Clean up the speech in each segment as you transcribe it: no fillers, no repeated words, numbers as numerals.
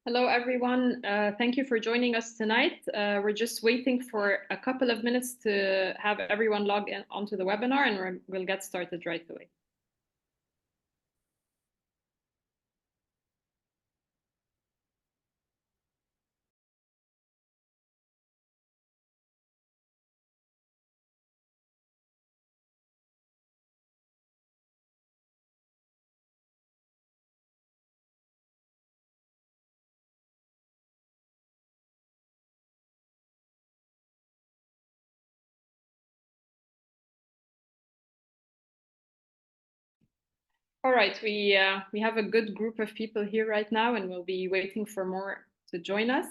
Hello, everyone. Thank you for joining us tonight. We're just waiting for a couple of minutes to have everyone log in onto the webinar, and we'll get started right away. All right, we have a good group of people here right now, and we'll be waiting for more to join us.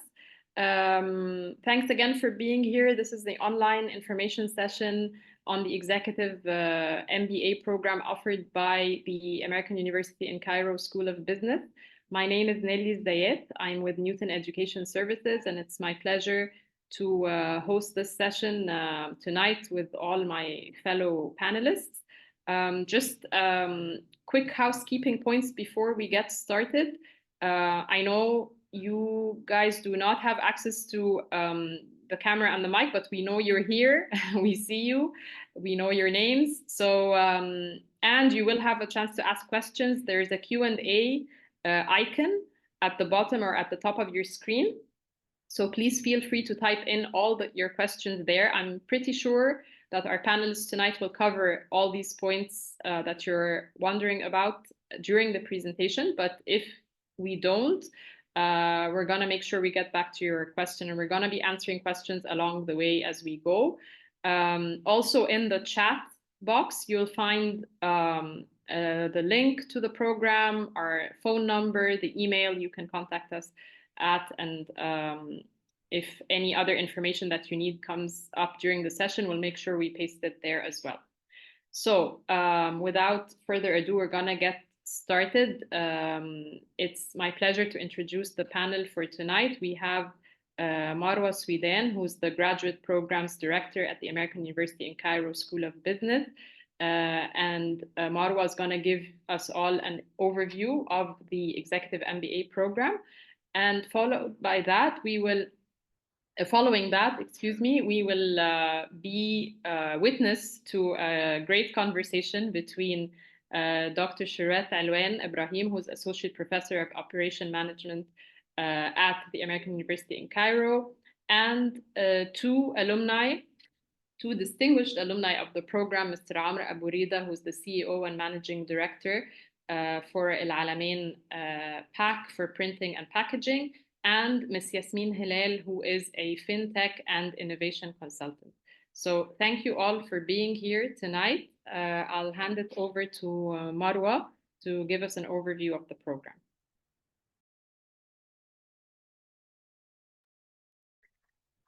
Thanks again for being here. This is the online information session on the Executive MBA program offered by the American University in Cairo School of Business. My name is Nelly Zayed. I'm with Newton Education Services, and it's my pleasure to host this session tonight with all my fellow panelists. Just quick housekeeping points before we get started. I know you guys do not have access to the camera and the mic, but we know you're here. We see you. We know your names. So, and you will have a chance to ask questions. There's a Q&A icon at the bottom or at the top of your screen. So please feel free to type in all your questions there. I'm pretty sure that our panelists tonight will cover all these points that you're wondering about during the presentation. But if we don't, we're going to make sure we get back to your question, and we're going to be answering questions along the way as we go. Also in the chat box, you'll find the link to the program, our phone number, the email you can contact us at, and if any other information that you need comes up during the session, we'll make sure we paste it there as well. So without further ado, we're gonna get started. It's my pleasure to introduce the panel for tonight. We have Marwa Sweden, who's the Graduate Programs Director at the American University in Cairo School of Business. And Marwa is gonna give us all an overview of the Executive MBA program. And following that, we will be witness to a great conversation between Dr. Sharath Alwan Ibrahim, who's Associate Professor of Operation Management at the American University in Cairo, and two distinguished alumni of the program, Mr. Amr Abu Rida, who's the CEO and Managing Director for El Alamein PAC for printing and packaging, and Ms. Yasmin Hilal, who is a fintech and innovation consultant. So thank you all for being here tonight. I'll hand it over to Marwa to give us an overview of the program.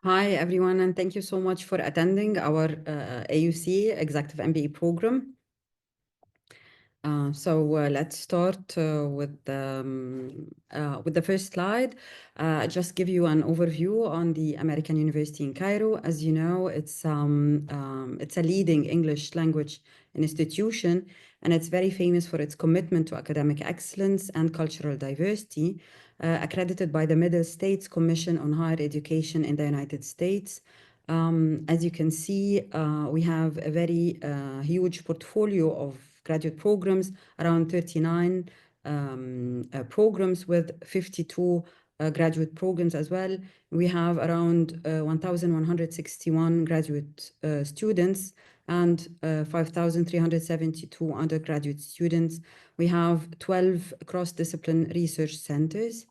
Hi, everyone, and thank you so much for attending our AUC Executive MBA program. Let's start with the first slide. Just give you an overview on the American University in Cairo. As you know, it's a leading English language institution, and it's very famous for its commitment to academic excellence and cultural diversity, accredited by the Middle States Commission on Higher Education in the United States. As you can see, we have a very huge portfolio of graduate programs, around 39 programs with 52 graduate programs as well. We have around 1,161 graduate students and 5,372 undergraduate students. We have 12 cross-discipline research centers.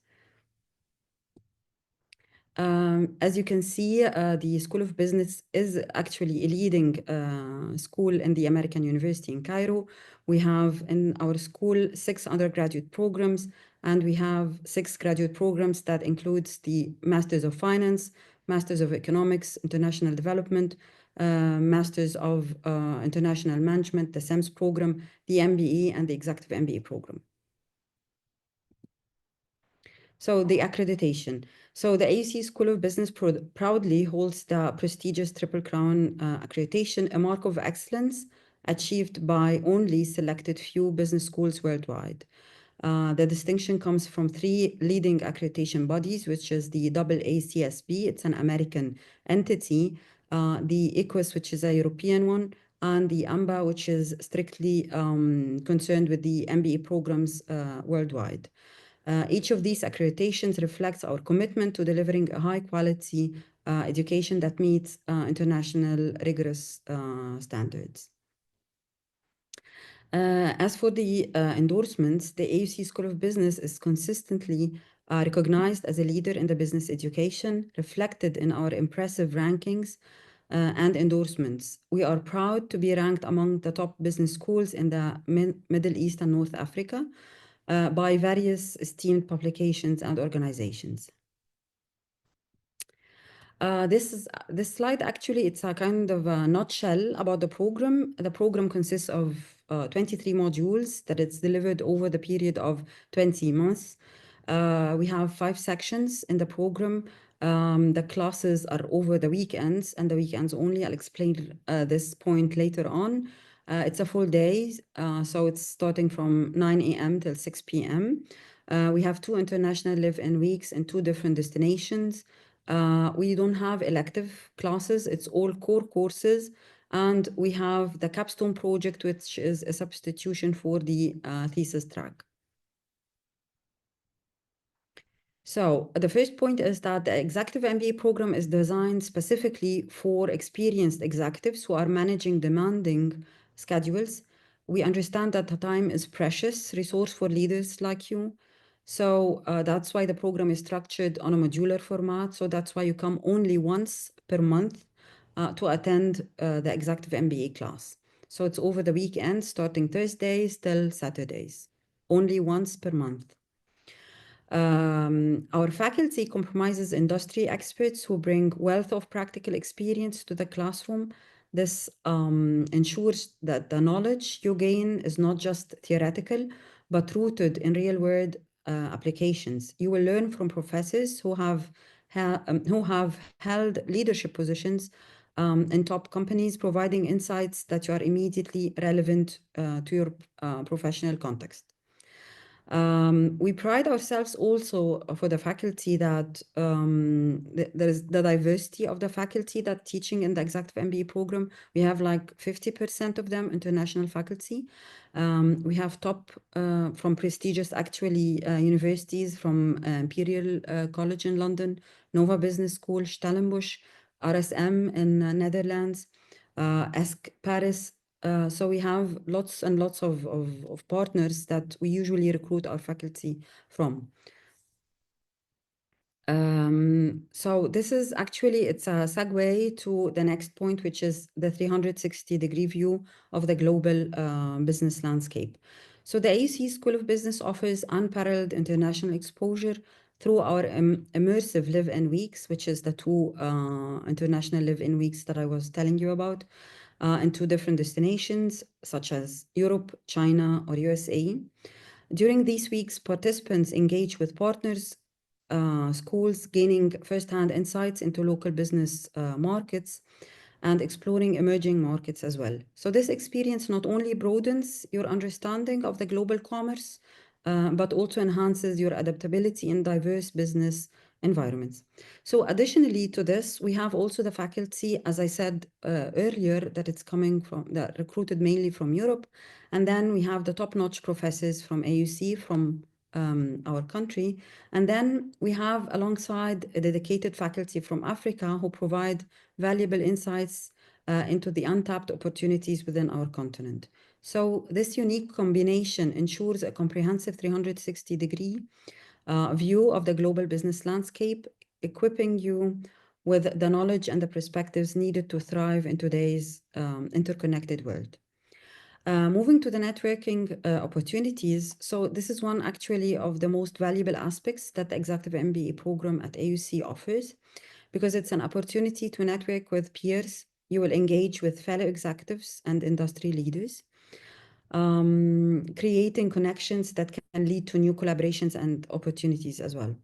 As you can see, the School of Business is actually a leading school in the American University in Cairo. We have in our school 6 undergraduate programs, and we have 6 graduate programs that includes the Masters of Finance, Masters of Economics, International Development, Masters of International Management, the SEMS program, the MBA, and the Executive MBA program. So the accreditation. So the AUC School of Business proudly holds the prestigious Triple Crown accreditation, a mark of excellence achieved by only selected few business schools worldwide. The distinction comes from three leading accreditation bodies, which is the AACSB, it's an American entity, the ICWIS, which is a European one, and the AMBA, which is strictly concerned with the MBA programs worldwide. Each of these accreditations reflects our commitment to delivering a high quality education that meets international rigorous standards. As for the endorsements, the AUC School of Business is consistently recognized as a leader in the business education, reflected in our impressive rankings and endorsements. We are proud to be ranked among the top business schools in the Middle East and North Africa by various esteemed publications and organizations. This slide actually, it's a kind of a nutshell about the program. The program consists of 23 modules that it's delivered over the period of 20 months. We have 5 sections in the program. The classes are over the weekends and the weekends only. I'll explain this point later on. It's a full day, so it's starting from 9 a.m. till 6 p.m. We have 2 international live-in weeks in 2 different destinations. We don't have elective classes, it's all core courses. And we have the capstone project, which is a substitution for the thesis track. So the first point is that the Executive MBA program is designed specifically for experienced executives who are managing demanding schedules. We understand that the time is precious resource for leaders like you. So that's why the program is structured on a modular format. So that's why you come only once per month to attend the Executive MBA class. So it's over the weekend, starting Thursdays till Saturdays, only once per month. Our faculty comprises industry experts who bring wealth of practical experience to the classroom. This ensures that the knowledge you gain is not just theoretical, but rooted in real-world applications. You will learn from professors who have held leadership positions in top companies, providing insights that are immediately relevant to your professional context. We pride ourselves also for the faculty that there is the diversity of the faculty that teaching in the Executive MBA program. We have like 50% of them international faculty. We have top from prestigious actually universities from Imperial College in London, Nova Business School, Stellenbosch, RSM in Netherlands, ESC Paris. So we have lots and lots of partners that we usually recruit our faculty from. So this is actually, it's a segue to the next point, which is the 360-degree view of the global business landscape. So the AUC School of Business offers unparalleled international exposure through our immersive live-in weeks, which is the 2 international live-in weeks that I was telling you about, in 2 different destinations, such as Europe, China, or USA. During these weeks, participants engage with partners, schools, gaining first-hand insights into local business markets and exploring emerging markets as well. So this experience not only broadens your understanding of the global commerce, but also enhances your adaptability in diverse business environments. So additionally to this, we have also the faculty, as I said earlier, that it's coming from, that recruited mainly from Europe. And then we have the top-notch professors from AUC, from our country. And then we have alongside a dedicated faculty from Africa who provide valuable insights into the untapped opportunities within our continent. So this unique combination ensures a comprehensive 360-degree view of the global business landscape, equipping you with the knowledge and the perspectives needed to thrive in today's interconnected world. Moving to the networking opportunities. So this is one actually of the most valuable aspects that the Executive MBA program at AUC offers, because it's an opportunity to network with peers. You will engage with fellow executives and industry leaders, creating connections that can lead to new collaborations and opportunities as well.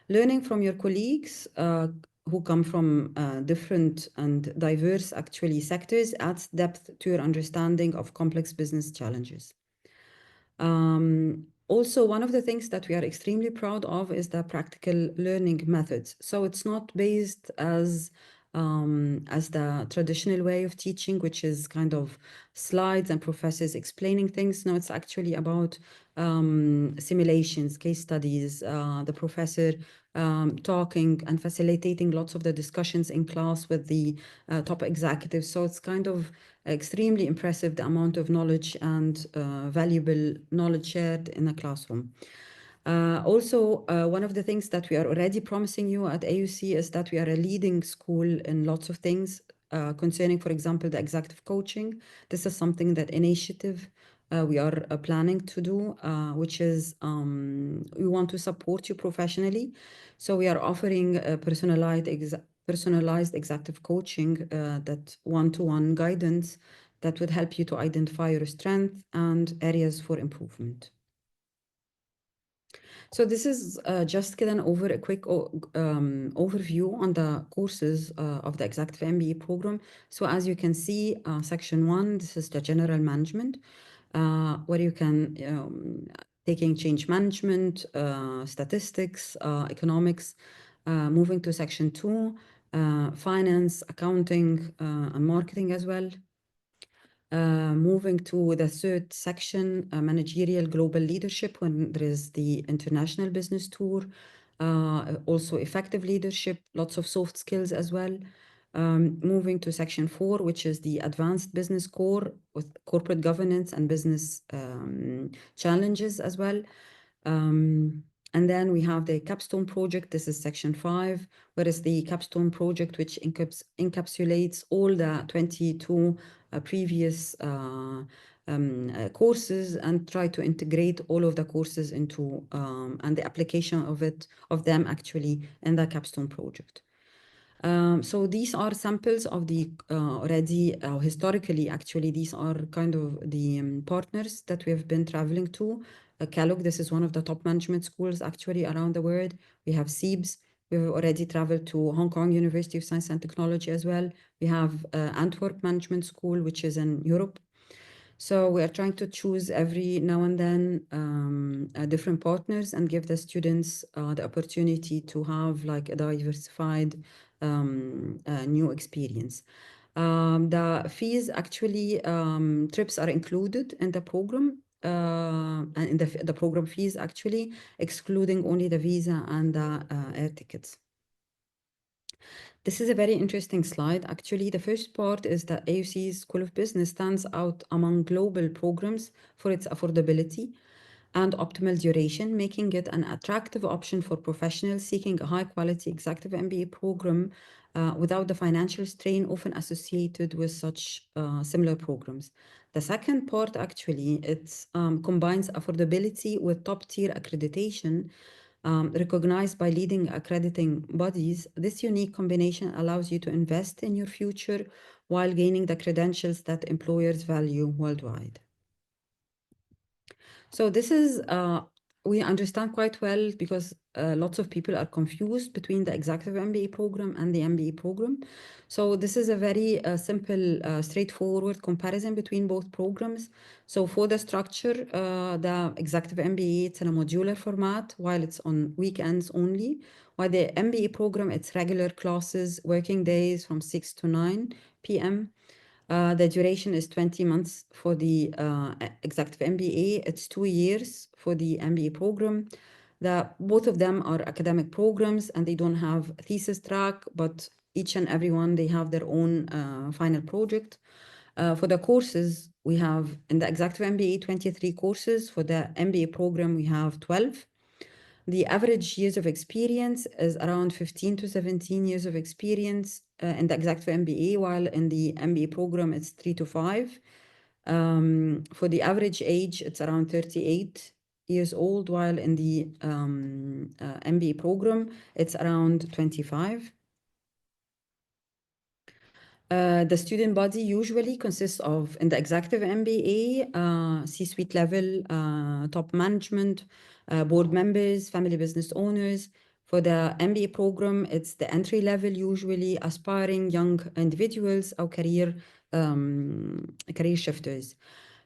Learning from your colleagues who come from different and diverse actually sectors adds depth to your understanding of complex business challenges. Also, one of the things that we are extremely proud of is the practical learning methods. So it's not based as the traditional way of teaching, which is kind of slides and professors explaining things. No, it's actually about simulations, case studies, the professor talking and facilitating lots of the discussions in class with the top executives. So it's kind of extremely impressive the amount of knowledge and valuable knowledge shared in a classroom. Also, one of the things that we are already promising you at AUC is that we are a leading school in lots of things concerning, for example, the executive coaching. This is something that initiative we are planning to do, which is we want to support you professionally. So we are offering personalized executive coaching, that one-to-one guidance that would help you to identify your strengths and areas for improvement. So this is just كده a quick overview on the courses of the Executive MBA program. So as you can see, section 1, this is the general management, where you can taking change management, statistics, economics, moving to section 2, finance, accounting, and marketing as well. Moving to the third section, managerial global leadership, when there is the international business tour, also effective leadership, lots of soft skills as well. Moving to section 4, which is the advanced business core with corporate governance and business challenges as well. And then we have the capstone project. This is section 5, whereas the capstone project, which encapsulates all the 22 previous courses and try to integrate all of the courses into and the application of them actually in the capstone project. So these are samples of the already historically, actually, these are kind of the partners that we have been traveling to. Kellogg, this is one of the top management schools actually around the world. We have SEABS. We've already traveled to Hong Kong University of Science and Technology as well. We have Antwerp Management School, which is in Europe. So we are trying to choose every now and then different partners and give the students the opportunity to have like a diversified new experience. The fees actually, trips are included in the program, and in the program fees actually, excluding only the visa and the air tickets. This is a very interesting slide. Actually, the first part is that AUC School of Business stands out among global programs for its affordability and optimal duration, making it an attractive option for professionals seeking a high-quality executive MBA program without the financial strain often associated with such similar programs. The second part, actually, it combines affordability with top-tier accreditation recognized by leading accrediting bodies. This unique combination allows you to invest in your future while gaining the credentials that employers value worldwide. So this is, we understand quite well because lots of people are confused between the Executive MBA program and the MBA program. So this is a very simple, straightforward comparison between both programs. So for the structure, the Executive MBA, it's in a modular format while it's on weekends only. While the MBA program, it's regular classes, working days from 6 to 9 p.m. The duration is 20 months for the Executive MBA. It's 2 years for the MBA program. Both of them are academic programs and they don't have thesis track, but each and every one, they have their own final project. For the courses, we have in the Executive MBA 23 courses. For the MBA program, we have 12. The average years of experience is around 15 to 17 years of experience in the Executive MBA, while in the MBA program, it's 3 to 5. For the average age, it's around 38 years old, while in the MBA program, it's around 25. The student body usually consists of, in the Executive MBA, C-suite level, top management, board members, family business owners. For the MBA program, it's the entry level, usually aspiring young individuals or career shifters.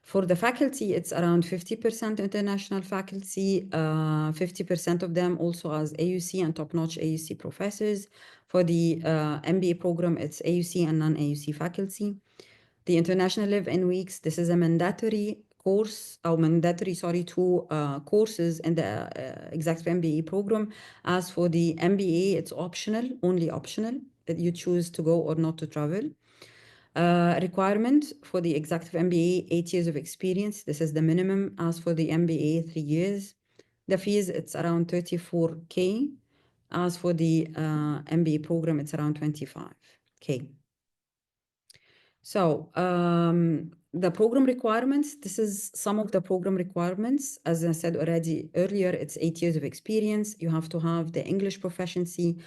For the faculty, it's around 50% international faculty, 50% of them also as AUC and top-notch AUC professors. For the MBA program, it's AUC and non-AUC faculty. The International Live-In Weeks, this is a mandatory course, or mandatory, sorry, two courses in the Executive MBA program. As for the MBA, it's optional, only optional, that you choose to go or not to travel. Requirement for the Executive MBA, 8 years of experience. This is the minimum. As for the MBA, 3 years. The fees, it's around 34K. As for the MBA program, it's around 25K. So the program requirements, this is some of the program requirements. As I said already earlier, it's 8 years of experience. You have to have the English proficiency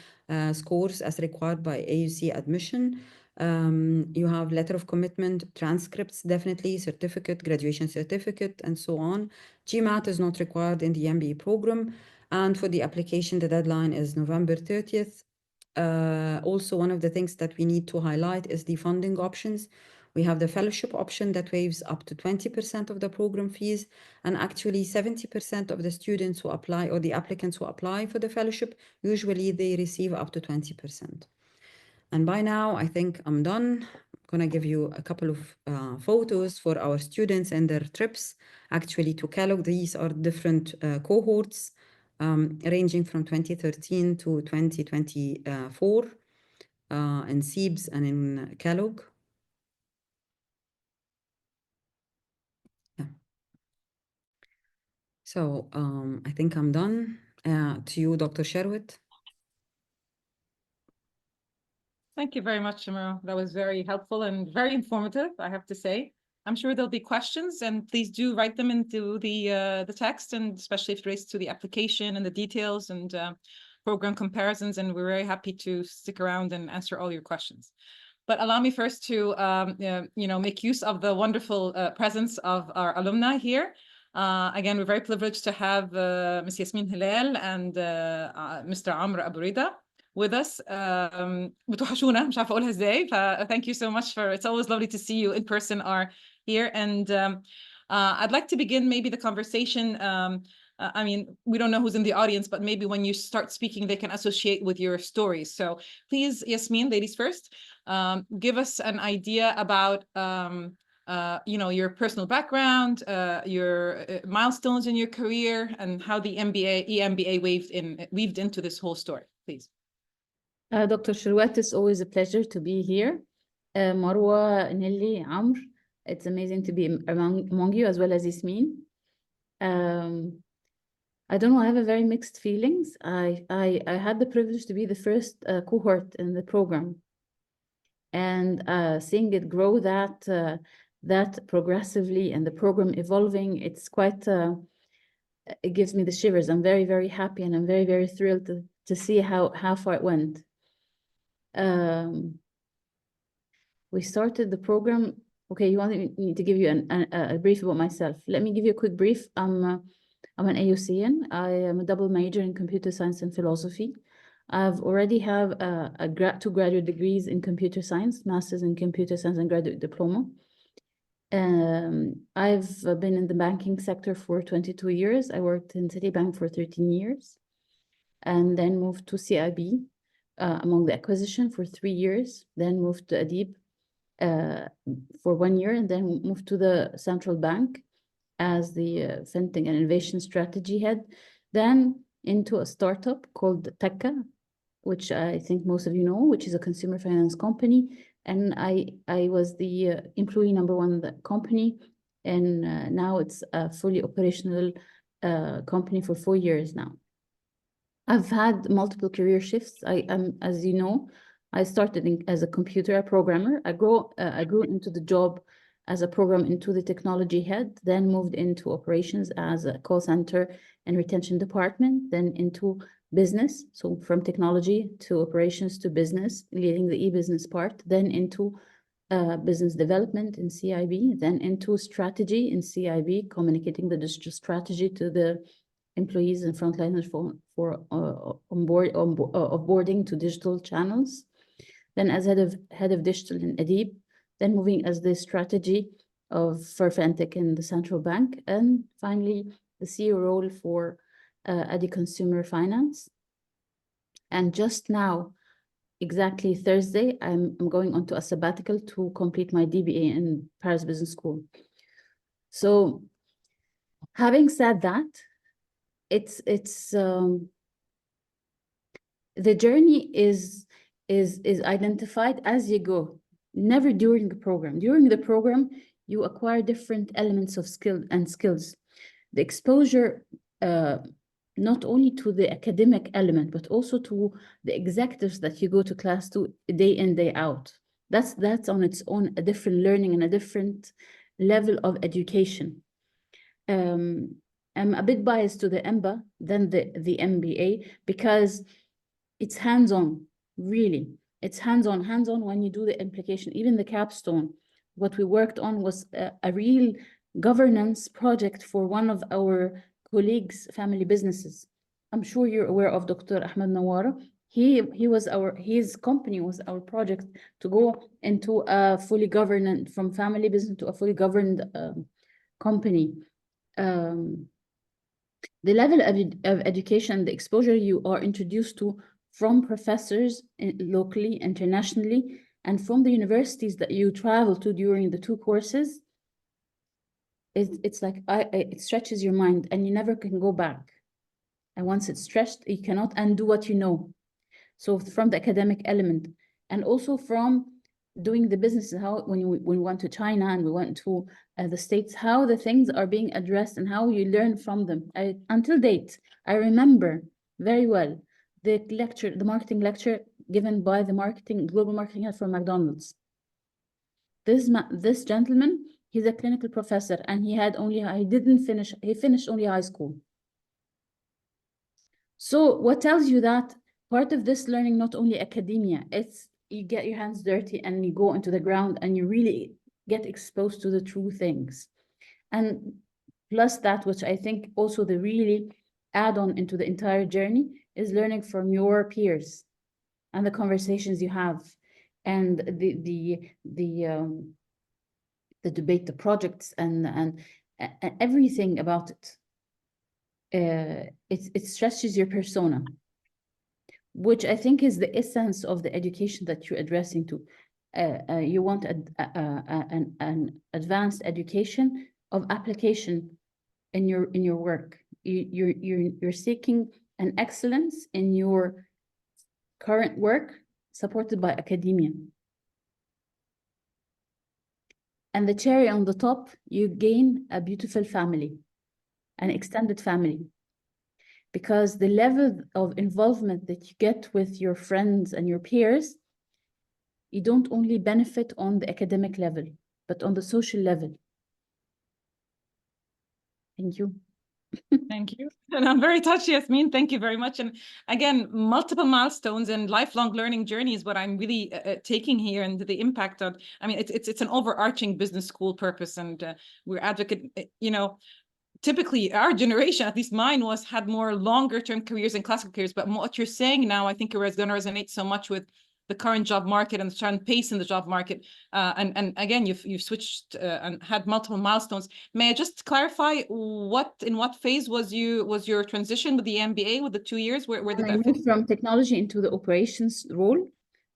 scores as required by AUC admission. You have letter of commitment, transcripts, definitely, certificate, graduation certificate, and so on. GMAT is not required in the MBA program. And for the application, the deadline is November 30th. Also, one of the things that we need to highlight is the funding options. We have the fellowship option that waives up to 20% of the program fees, and actually 70% of the students who apply, or the applicants who apply for the fellowship, usually they receive up to 20%. And by now, I think I'm done. I'm gonna give you a couple of photos for our students and their trips actually to Kellogg. These are different cohorts ranging from 2013 to 2024 in SEEBS and in Kellogg. Yeah. So I think I'm done. To you, Dr. Sherwood. Thank you very much, Shamira. That was very helpful and very informative, I have to say. I'm sure there'll be questions, and please do write them into the text, and especially if it relates to the application and the details and program comparisons, and we're very happy to stick around and answer all your questions. But allow me first to make use of the wonderful presence of our alumni here. Again, we're very privileged to have Ms. Yasmin Hilal and Mr. Amr Abu Rida with us. بتوحشونا مش عارفة أقولها إزاي. Thank you so much for, it's always lovely to see you in person are here. And I'd like to begin maybe the conversation. I mean, we don't know who's in the audience, but maybe when you start speaking, they can associate with your stories. So please, Yasmin, ladies first, give us an idea about your personal background, your milestones in your career, and how the EMBA weaved into this whole story, please. Dr. Sherwood, it's always a pleasure to be here. Marwa, Nelly, Amr, it's amazing to be among you, as well as Yasmin. I don't know, I have a very mixed feelings. I had the privilege to be the first cohort in the program, and seeing it grow that progressively and the program evolving, it's quite, it gives me the shivers. I'm very, very happy, and I'm very, very thrilled to see how far it went. We started the program. Okay, you want me to give you a brief about myself? Let me give you a quick brief. I'm an AUCian. I am a double major in computer science and philosophy. I've already have two graduate degrees in computer science, master's in computer science and graduate diploma. I've been in the banking sector for 22 years. I worked in Citibank for 13 years, and then moved to CIB among the acquisition for 3 years, then moved to Adib for 1 year, and then moved to the central bank as the fintech and innovation strategy head, then into a startup called Tekka, which I think most of you know, which is a consumer finance company. And I was the employee number 1 in the company, and now it's a fully operational company for 4 years now. I've had multiple career shifts. I am, as you know, I started as a computer programmer. I grew into the job as a program into the technology head, then moved into operations as a call center and retention department, then into business. So from technology to operations to business, leading the e-business part, then into business development in CIB, then into strategy in CIB, communicating the digital strategy to the employees and frontliners for offboarding to digital channels. Then as head of digital in Adib, then moving as the strategy for fintech in the central bank, and finally the CEO role for Adi Consumer Finance. And just now, exactly Thursday, I'm going onto a sabbatical to complete my DBA in Paris Business School. So having said that, it's the journey is identified as you go, never during the program. During the program, you acquire different elements of skills. The exposure, not only to the academic element, but also to the executives that you go to class to day in, day out. That's on its own a different learning and a different level of education. I'm a bit biased to the MBA than the MBA because it's hands-on, really. It's hands-on when you do the implication. Even the capstone, what we worked on was a real governance project for one of our colleagues' family businesses. I'm sure you're aware of Dr. Ahmed Nawara. His company was our project to go into a fully governed, from family business to a fully governed company. The level of education, the exposure you are introduced to from professors locally, internationally, and from the universities that you travel to during the 2 courses, it's like it stretches your mind and you never can go back. And once it's stretched, you cannot undo what you know. So from the academic element, and also from doing the business, how when we went to China and we went to the States, how the things are being addressed and how you learn from them. Until date, I remember very well the lecture, the marketing lecture given by the global marketing head from McDonald's. This gentleman, he's a clinical professor, and he finished only high school. So what tells you that part of this learning, not only academia, it's you get your hands dirty and you go into the ground and you really get exposed to the true things. And plus that, which I think also the really add-on into the entire journey, is learning from your peers and the conversations you have, and the debate, the projects, and everything about it. It stretches your persona, which I think is the essence of the education that you're addressing to. You want an advanced education of application in your work. You're seeking an excellence in your current work, supported by academia. And the cherry on the top, you gain a beautiful family, an extended family, because the level of involvement that you get with your friends and your peers, you don't only benefit on the academic level, but on the social level. Thank you. Thank you. And I'm very touched, Yasmin. Thank you very much. And again, multiple milestones and lifelong learning journey is what I'm really taking here, and the impact on, I mean, it's an overarching business school purpose, and we're advocate, typically our generation, at least mine, had more longer term careers and classical careers. But what you're saying now, I think is going to resonate so much with the current job market and the current pace in the job market. And again, you've switched and had multiple milestones. May I just clarify in what phase was your transition with the MBA, with the 2 years? Where did that fit? I moved from technology into the operations role,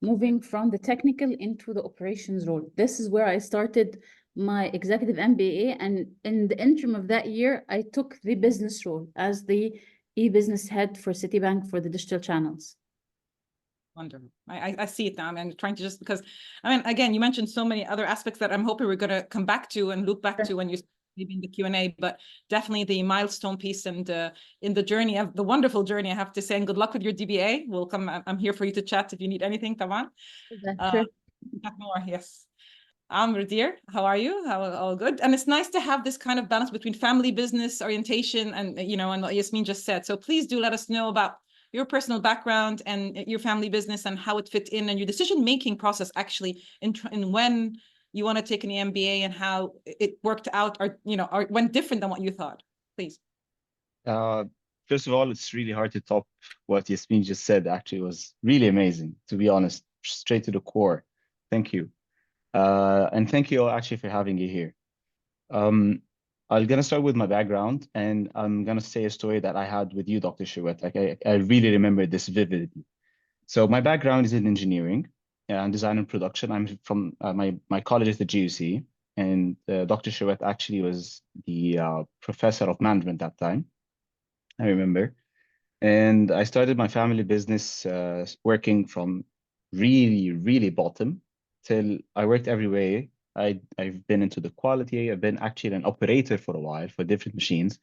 moving from the technical into the operations role. This is where I started my executive MBA, and in the interim of that year, I took the business role as the e-business head for Citibank for the digital channels. Wonderful. I see it now. I'm trying to just, because, I mean, again, you mentioned so many other aspects that I'm hoping we're going to come back to and loop back to when you maybe in the Q&A, but definitely the milestone piece, and in the journey of the wonderful journey, I have to say, and good luck with your DBA. We'll come. I'm here for you to chat if you need anything, Taban. Sure. More, yes. Amr, dear, how are you? All good? And it's nice to have this kind of balance between family, business orientation, and and what Yasmin just said. So please do let us know about your personal background and your family business and how it fit in, and your decision-making process actually in when you want to take an MBA and how it worked out, or went different than what you thought. Please. First of all, it's really hard to top what Yasmin just said. Actually, it was really amazing, to be honest, straight to the core. Thank you. And thank you all actually for having you here. I'm gonna start with my background, and I'm gonna say a story that I had with you, Dr. Shuet. Like I really remember this vividly. So my background is in engineering and design and production. I'm from my college is the GUC, and Dr. Shuet actually was the professor of management that time. I remember. And I started my family business working from really, really bottom till I worked every way. I've been into the quality. I've been actually an operator for a while for different machines,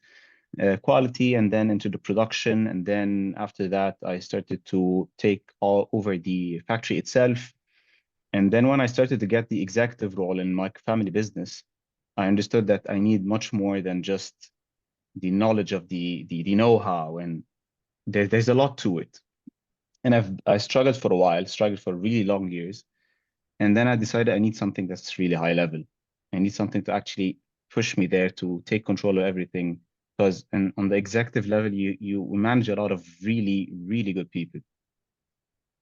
quality, and then into the production. And then after that, I started to take all over the factory itself. And then when I started to get the executive role in my family business, I understood that I need much more than just the knowledge of the know-how, and there's a lot to it. And I struggled for a while, struggled for really long years. And then I decided I need something that's really high level. I need something to actually push me there to take control of everything. Because on the executive level, you manage a lot of really, really good people.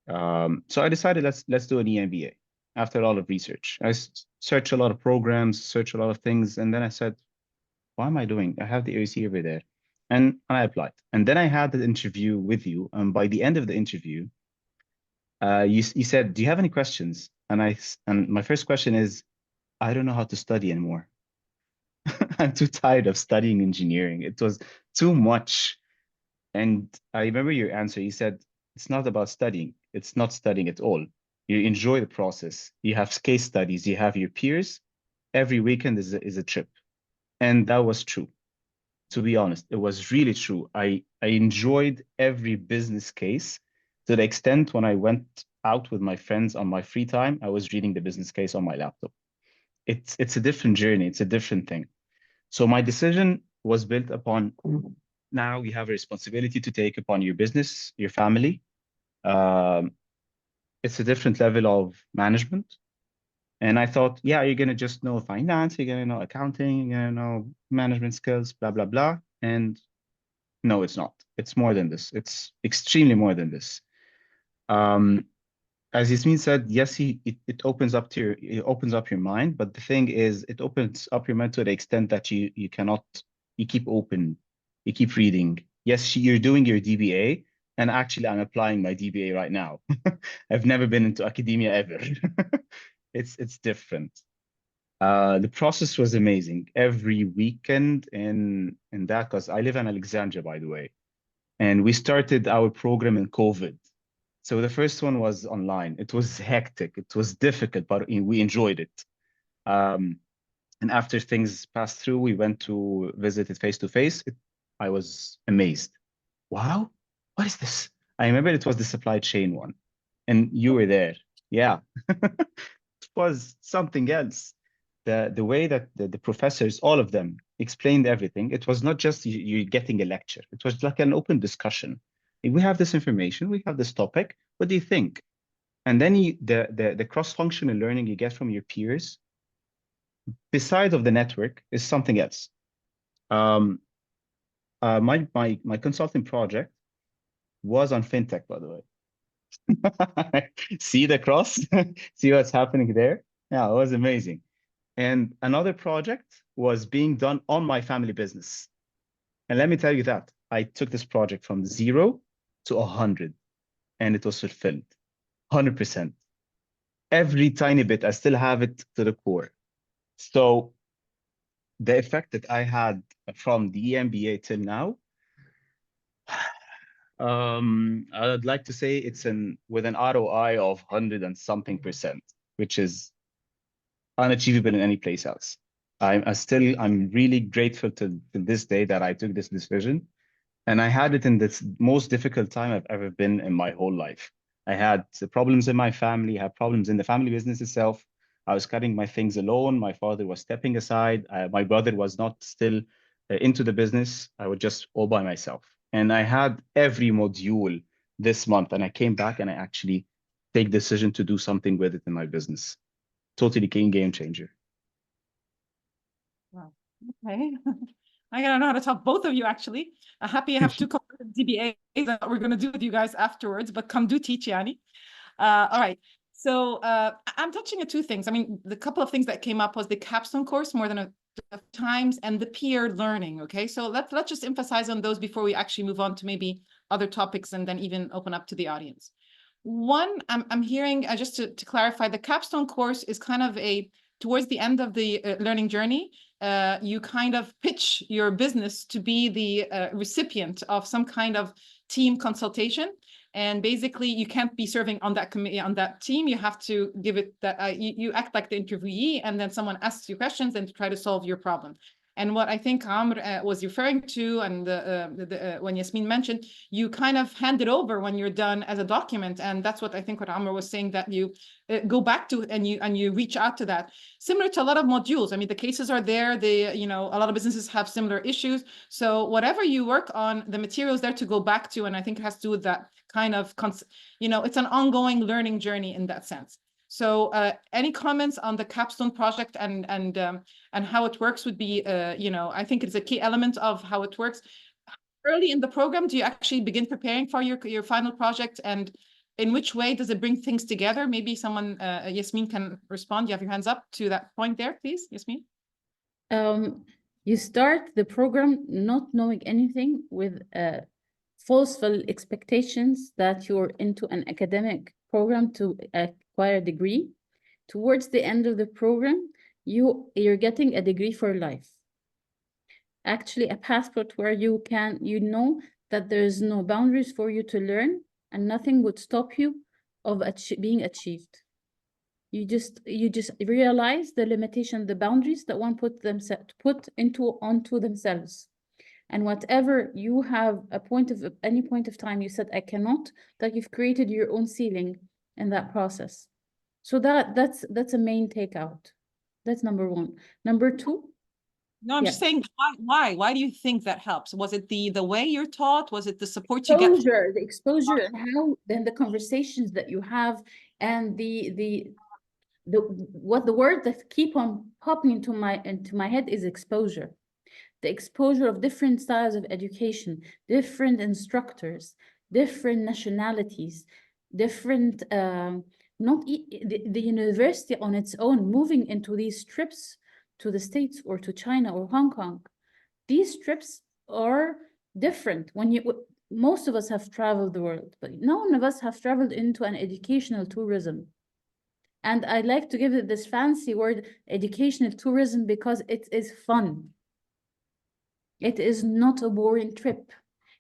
So I decided let's do an EMBA after a lot of research. I searched a lot of programs, searched a lot of things, and then I said, what am I doing? I have the AUC over there. And I applied. And then I had the interview with you. And by the end of the interview, you said, do you have any questions? And my first question is, I don't know how to study anymore. I'm too tired of studying engineering. It was too much. And I remember your answer. You said, it's not about studying. It's not studying at all. You enjoy the process. You have case studies. You have your peers. Every weekend is a trip. And that was true. To be honest, it was really true. I enjoyed every business case to the extent when I went out with my friends on my free time, I was reading the business case on my laptop. It's a different journey. It's a different thing. So my decision was built upon now you have a responsibility to take upon your business, your family. It's a different level of management. And I thought, yeah, you're going to just know finance, you're going to know accounting, you're going to know management skills, blah, blah, blah. And no, it's not. It's more than this. It's extremely more than this. As Yasmin said, yes, it opens up your mind, but the thing is, it opens up your mind to the extent that you keep open, you keep reading. Yes, you're doing your DBA, and actually, I'm applying my DBA right now. I've never been into academia ever. It's different. The process was amazing. Every weekend in that, because I live in Alexandria, by the way, and we started our program in COVID. So the first one was online. It was hectic. It was difficult, but we enjoyed it. And after things passed through, we went to visit it face to face. I was amazed. Wow, what is this? I remember it was the supply chain one, and you were there. Yeah, it was something else. The way that the professors, all of them, explained everything. It was not just you getting a lecture. It was like an open discussion. We have this information, we have this topic. What do you think? And then the cross-functional learning you get from your peers, besides of the network, is something else. My consulting project was on fintech, by the way. See the cross? See what's happening there? Yeah, it was amazing. And another project was being done on my family business. And let me tell you that I took this project from 0 to 100, and it was fulfilled 100%. Every tiny bit, I still have it to the core. So the effect that I had from the EMBA till now, I'd like to say it's with an ROI of 100 and something percent, which is unachievable in any place else. I'm really grateful to this day that I took this decision. And I had it in this most difficult time I've ever been in my whole life. I had problems in my family, I had problems in the family business itself. I was cutting my things alone. My father was stepping aside. My brother was not still into the business. I was just all by myself. And I had every module this month. And I came back and I actually take decision to do something with it in my business. Totally game changer. Wow. Okay. I gotta know how to talk both of you, actually. I'm happy I have two DBAs that we're gonna do with you guys afterwards, but come do teach, Yani. All right. So I'm touching on two things. I mean, the couple of things that came up was the capstone course, more than times and the peer learning. Okay, so let's just emphasize on those before we actually move on to maybe other topics and then even open up to the audience. One, I'm hearing, just to clarify, the capstone course is kind of towards the end of the learning journey, you kind of pitch your business to be the recipient of some kind of team consultation. And basically, you can't be serving on that committee, on that team. You have to give it that you act like the interviewee, and then someone asks you questions and try to solve your problem. And what I think Amr was referring to, and when Yasmin mentioned, you kind of hand it over when you're done as a document, and that's what I think what Amr was saying, that you go back to and you reach out to that. Similar to a lot of modules. I mean, the cases are there. A lot of businesses have similar issues. So whatever you work on, the material is there to go back to, and I think it has to do with that kind of it's an ongoing learning journey in that sense. So any comments on the capstone project and how it works would be, I think it's a key element of how it works. Early in the program, do you actually begin preparing for your final project, and in which way does it bring things together? Maybe someone, Yasmin, can respond. You have your hands up to that point there, please, Yasmin. You start the program not knowing anything, with false expectations that you're into an academic program to acquire a degree. Towards the end of the program, you're getting a degree for life. Actually, a passport where you know that there's no boundaries for you to learn, and nothing would stop you of being achieved. You just realize the limitation, the boundaries that one put onto themselves. And whatever you have any point of time you said I cannot, that you've created your own ceiling in that process. So that's a main takeout. That's number one. Number two. No, I'm just saying, why do you think that helps? Was it the way you're taught? Was it the support you get? The exposure, and how then the conversations that you have, and the word that keep on popping into my head is exposure. The exposure of different styles of education, different instructors, different nationalities, different, the university on its own, moving into these trips to the States or to China or Hong Kong. These trips are different. Most of us have traveled the world, but none of us have traveled into an educational tourism. And I like to give it this fancy word, educational tourism, because it is fun. It is not a boring trip.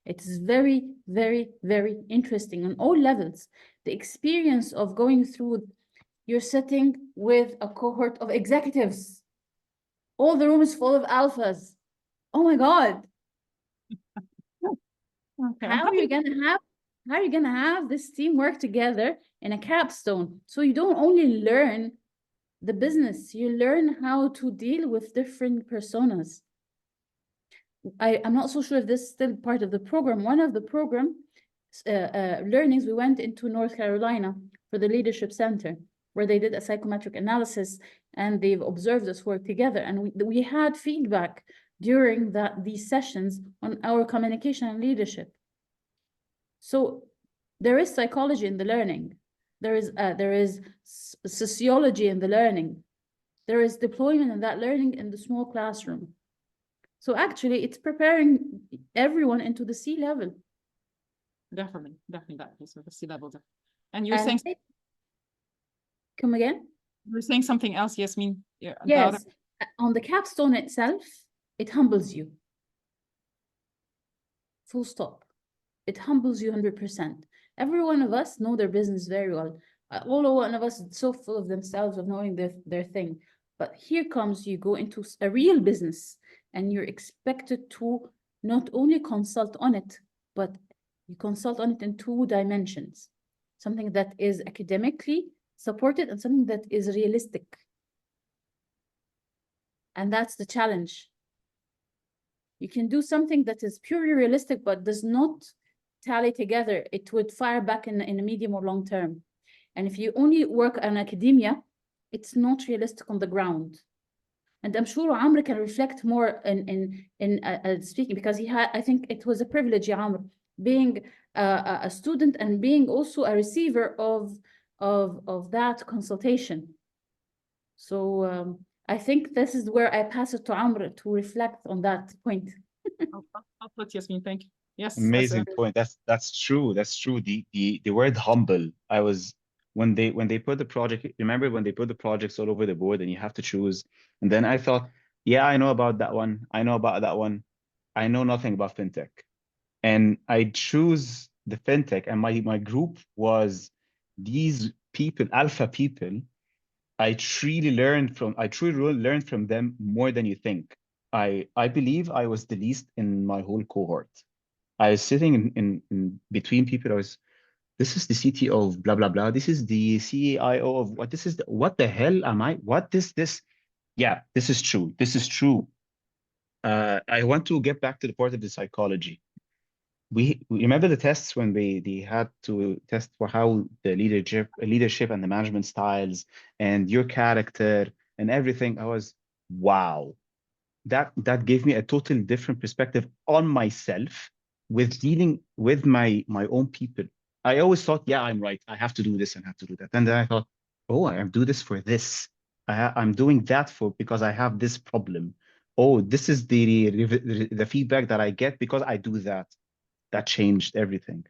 It is very, very, very interesting on all levels. The experience of going through, you're sitting with a cohort of executives. All the room is full of alphas. Oh my God. Okay. How are you gonna have this team work together in a capstone? So you don't only learn the business, you learn how to deal with different personas. I'm not so sure if this is still part of the program. One of the program learnings, we went into North Carolina for the Leadership Center, where they did a psychometric analysis, and they've observed us work together. And we had feedback during these sessions on our communication and leadership. So there is psychology in the learning. There is sociology in the learning. There is deployment in that learning in the small classroom. So actually, it's preparing everyone into the C-level. Definitely that is the C-level. And you're saying, come again? You're saying something else, Yasmin? Yeah, yes, on the capstone itself, it humbles you. Full stop. It humbles you 100%. Every one of us know their business very well. All one of us is so full of themselves, of knowing their thing. But here comes, you go into a real business, and you're expected to not only consult on it, but you consult on it in 2 dimensions. Something that is academically supported and something that is realistic. And that's the challenge. You can do something that is purely realistic, but does not tally together. It would fire back in a medium or long term. And if you only work on academia, it's not realistic on the ground. And I'm sure Amr can reflect more in speaking, because I think it was a privilege, Amr, being a student and being also a receiver of that consultation. So I think this is where I pass it to Amr to reflect on that point. I'll put Yasmin, thank you. Yes, Amazing point. That's true. That's true. The word humble. I was when they put the project. Remember when they put the projects all over the board and you have to choose. And then I thought, yeah, I know about that one. I know about that one. I know nothing about fintech. And I choose the fintech. And my group was these people, alpha people. I truly learned from them more than you think. I believe I was the least in my whole cohort. I was sitting in between people. This is the CTO of blah, blah, blah. This is the CIO of what? What the hell am I? What is this? Yeah, this is true. This is true. I want to get back to the part of the psychology. We remember the tests when they had to test for how the leadership and the management styles and your character and everything. I was, wow. That gave me a totally different perspective on myself with dealing with my own people. I always thought, yeah, I'm right. I have to do this and have to do that. And then I thought, oh, I do this for this. I'm doing that because I have this problem. Oh, this is the feedback that I get because I do that. That changed everything.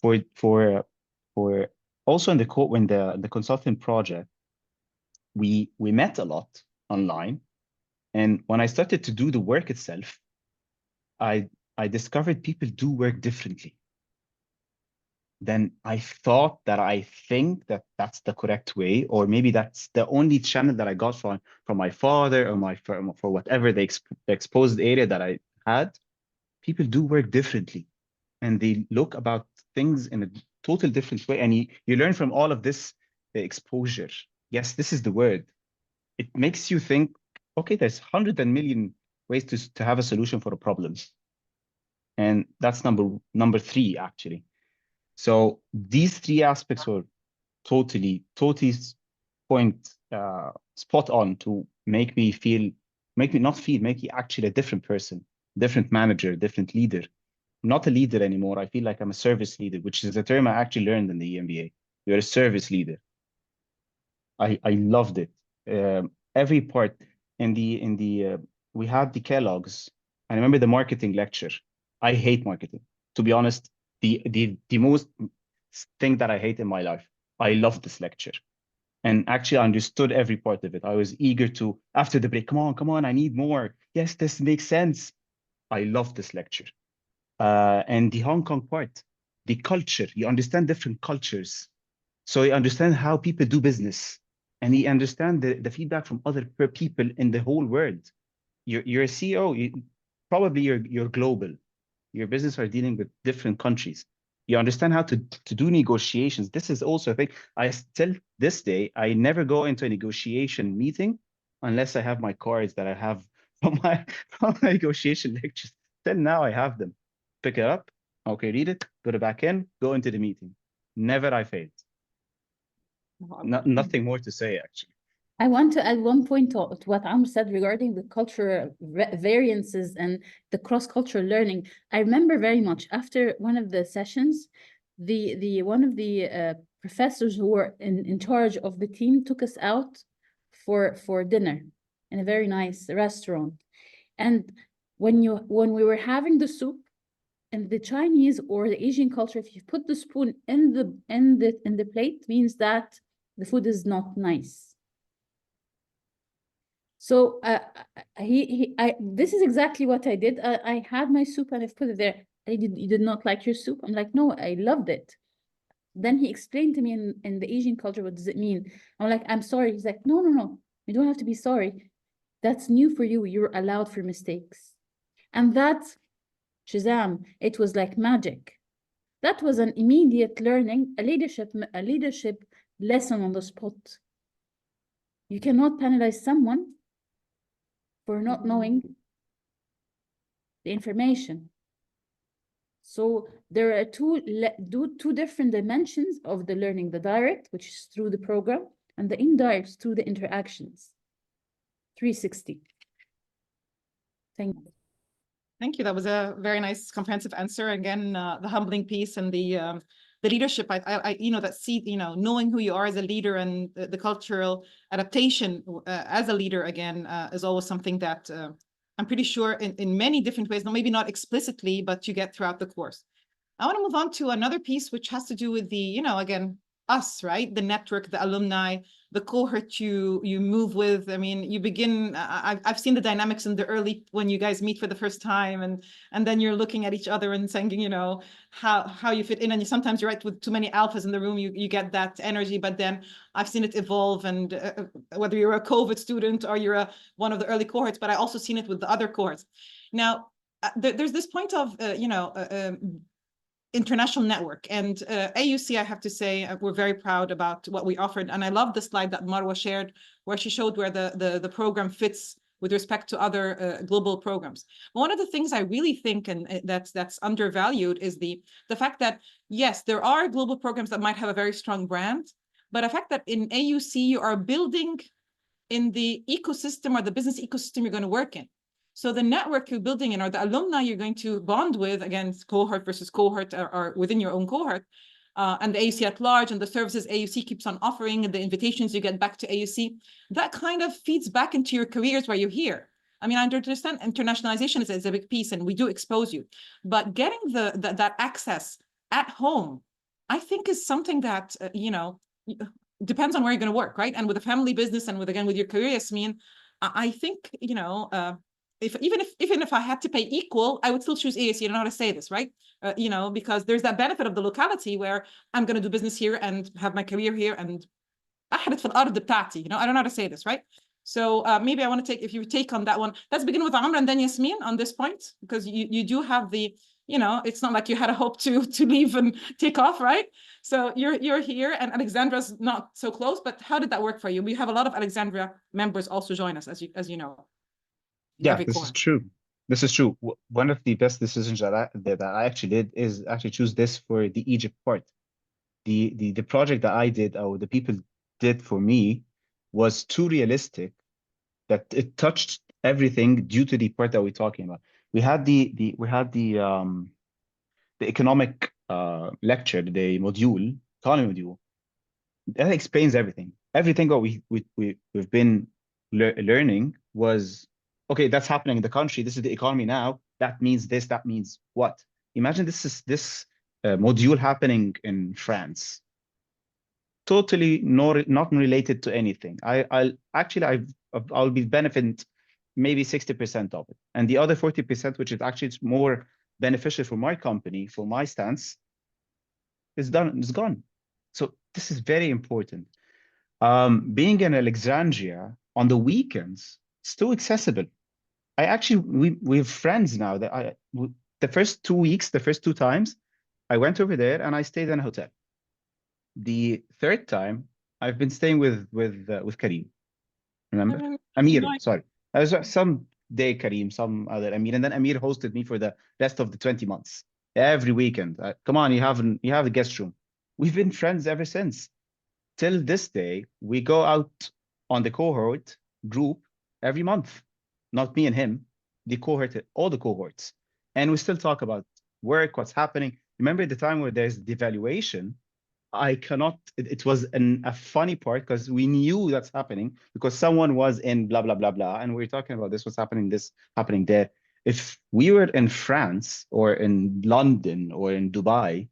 For also in when the consulting project, we met a lot online. And when I started to do the work itself, I discovered people do work differently. Then I thought that I think that that's the correct way, or maybe that's the only channel that I got from my father or my for whatever the exposed area that I had. People do work differently, and they look about things in a total different way. And you learn from all of this exposure. Yes, this is the word. It makes you think, okay, there's 100,000,000 ways to have a solution for a problem. And that's number 3, actually. So these 3 aspects were totally spot on to make me actually a different person, different manager, different leader. I'm not a leader anymore. I feel like I'm a service leader, which is a term I actually learned in the MBA. You're a service leader. I loved it. Every part we had the Kellogg's. I remember the marketing lecture. I hate marketing. To be honest, the most thing that I hate in my life. I love this lecture. And actually I understood every part of it. I was eager to, after the break, come on, I need more. Yes, this makes sense. I love this lecture. And the Hong Kong part, the culture, you understand different cultures. So you understand how people do business, and you understand the feedback from other people in the whole world. You're a CEO, probably you're global. Your business are dealing with different countries. You understand how to do negotiations. This is also a thing. I still, this day, I never go into a negotiation meeting unless I have my cards that I have from my negotiation lectures. Till now, I have them. Pick it up, okay, read it, put it back in, go into the meeting. Never I failed. Nothing more to say, actually. I want to add one point to what Amr said regarding the cultural variances and the cross-cultural learning. I remember very much after one of the sessions, one of the professors who were in charge of the team took us out for dinner in a very nice restaurant. And when we were having the soup, in the Chinese or the Asian culture, if you put the spoon in the plate, means that the food is not nice. So this is exactly what I did. I had my soup and I've put it there. You did not like your soup? I'm like, no, I loved it. Then he explained to me in the Asian culture, what does it mean? I'm like, I'm sorry. He's like, no, you don't have to be sorry. That's new for you. You're allowed for mistakes. And that, Shazam, it was like magic. That was an immediate learning, a leadership lesson on the spot. You cannot penalize someone for not knowing the information. So there are two different dimensions of the learning: the direct, which is through the program, and the indirect through the interactions. 360. Thank you. Thank you. That was a very nice comprehensive answer. Again, the humbling piece and the the leadership, that knowing who you are as a leader and the cultural adaptation as a leader again is always something that I'm pretty sure in many different ways, maybe not explicitly, but you get throughout the course. I want to move on to another piece, which has to do with the, again, us, right? The network, the alumni, the cohort you move with. I mean, you begin, I've seen the dynamics in the early, when you guys meet for the first time, and then you're looking at each other and saying, how you fit in. And sometimes you're right, with too many alphas in the room, you get that energy, but then I've seen it evolve. And whether you're a COVID student or you're one of the early cohorts, but I also seen it with the other cohorts. Now, there's this point of, international network, and AUC, I have to say, we're very proud about what we offered. And I love the slide that Marwa shared, where she showed where the program fits with respect to other global programs. One of the things I really think, and that's undervalued, is the fact that, yes, there are global programs that might have a very strong brand, but the fact that in AUC you are building in the ecosystem or the business ecosystem you're going to work in. So the network you're building in, or the alumni you're going to bond with, again, cohort versus cohort, or within your own cohort, and the AUC at large, and the services AUC keeps on offering, and the invitations you get back to AUC, that kind of feeds back into your careers while you're here. I mean, I understand internationalization is a big piece, and we do expose you, but getting that access at home, I think, is something that, depends on where you're going to work, right? And with a family business, and with your career, Yasmin, I think, even if I had to pay equal, I would still choose AUC. You don't know how to say this, right? Because there's that benefit of the locality where I'm going to do business here and have my career here, and أحرت في الأرض بتاعتي. I don't know how to say this, right? So maybe I want to if you take on that one. Let's begin with Amr and then Yasmin on this point, because you do have the, it's not like you had a hope to leave and take off, right? So you're here, and Alexandra's not so close, but how did that work for you? We have a lot of Alexandria members also join us, as you know. Yeah, this is true. This is true. One of the best decisions that I actually did is actually choose this for the Egypt part. The project that I did, or the people did for me, was too realistic that it touched everything due to the part that we're talking about. We had the economic lecture, the economy module. That explains everything. Everything that we've been learning was, okay, that's happening in the country. This is the economy now. That means this. That means what? Imagine this module happening in France. Totally not related to anything. I'll be benefiting maybe 60% of it, and the other 40%, which is actually more beneficial for my company, for my stance, is gone. So this is very important. Being in Alexandria on the weekends, still accessible. We have friends now that the first 2 weeks, the first 2 times, I went over there and I stayed in a hotel. The third time, I've been staying with Kareem. Remember? Amir, sorry. I was some day Kareem, some other Amir, and then Amir hosted me for the rest of the 20 months. Every weekend. Come on, you have a guest room. We've been friends ever since. Till this day, we go out on the cohort group every month. Not me and him, the cohort, all the cohorts. And we still talk about work, what's happening. Remember the time where there's devaluation? It was a funny part, because we knew that's happening because someone was in blah, blah, blah, blah. And we're talking about this, what's happening, this happening there. If we were in France or in London or in Dubai,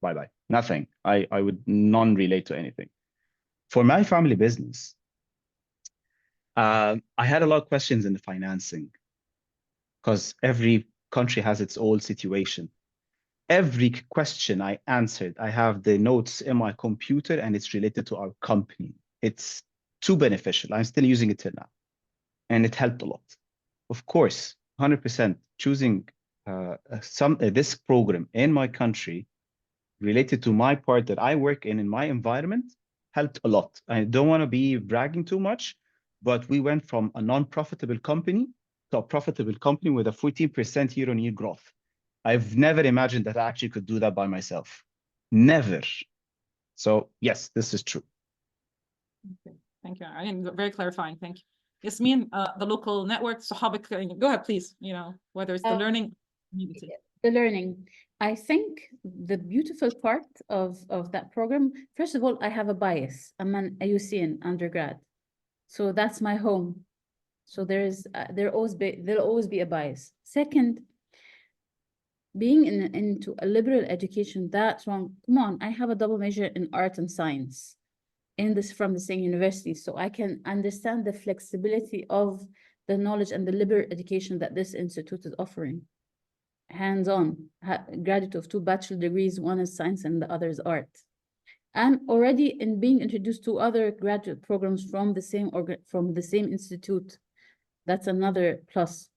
bye-bye, nothing. I would non-relate to anything. For my family business, I had a lot of questions in the financing, because every country has its own situation. Every question I answered, I have the notes in my computer, and it's related to our company. It's too beneficial. I'm still using it till now, and it helped a lot. Of course, 100% choosing this program in my country related to my part that I work in my environment helped a lot. I don't want to be bragging too much, but we went from a non-profitable company to a profitable company with a 14% year-on-year growth. I've never imagined that I actually could do that by myself. Never. So yes, this is true. Okay. Thank you. I mean, very clarifying. Thank you. Yasmin, the local network, Sahabak, go ahead, please. Whether it's the learning community. The learning. I think the beautiful part of that program, first of all, I have a bias. I'm an AUC undergrad. So that's my home. So there'll always be a bias. Second, being into a liberal education, that's wrong. Come on, I have a double major in art and science from the same university. So I can understand the flexibility of the knowledge and the liberal education that this institute is offering. Hands-on, graduate of 2 bachelor degrees, one is science and the other is art. And already in being introduced to other graduate programs from the same institute, that's another plus.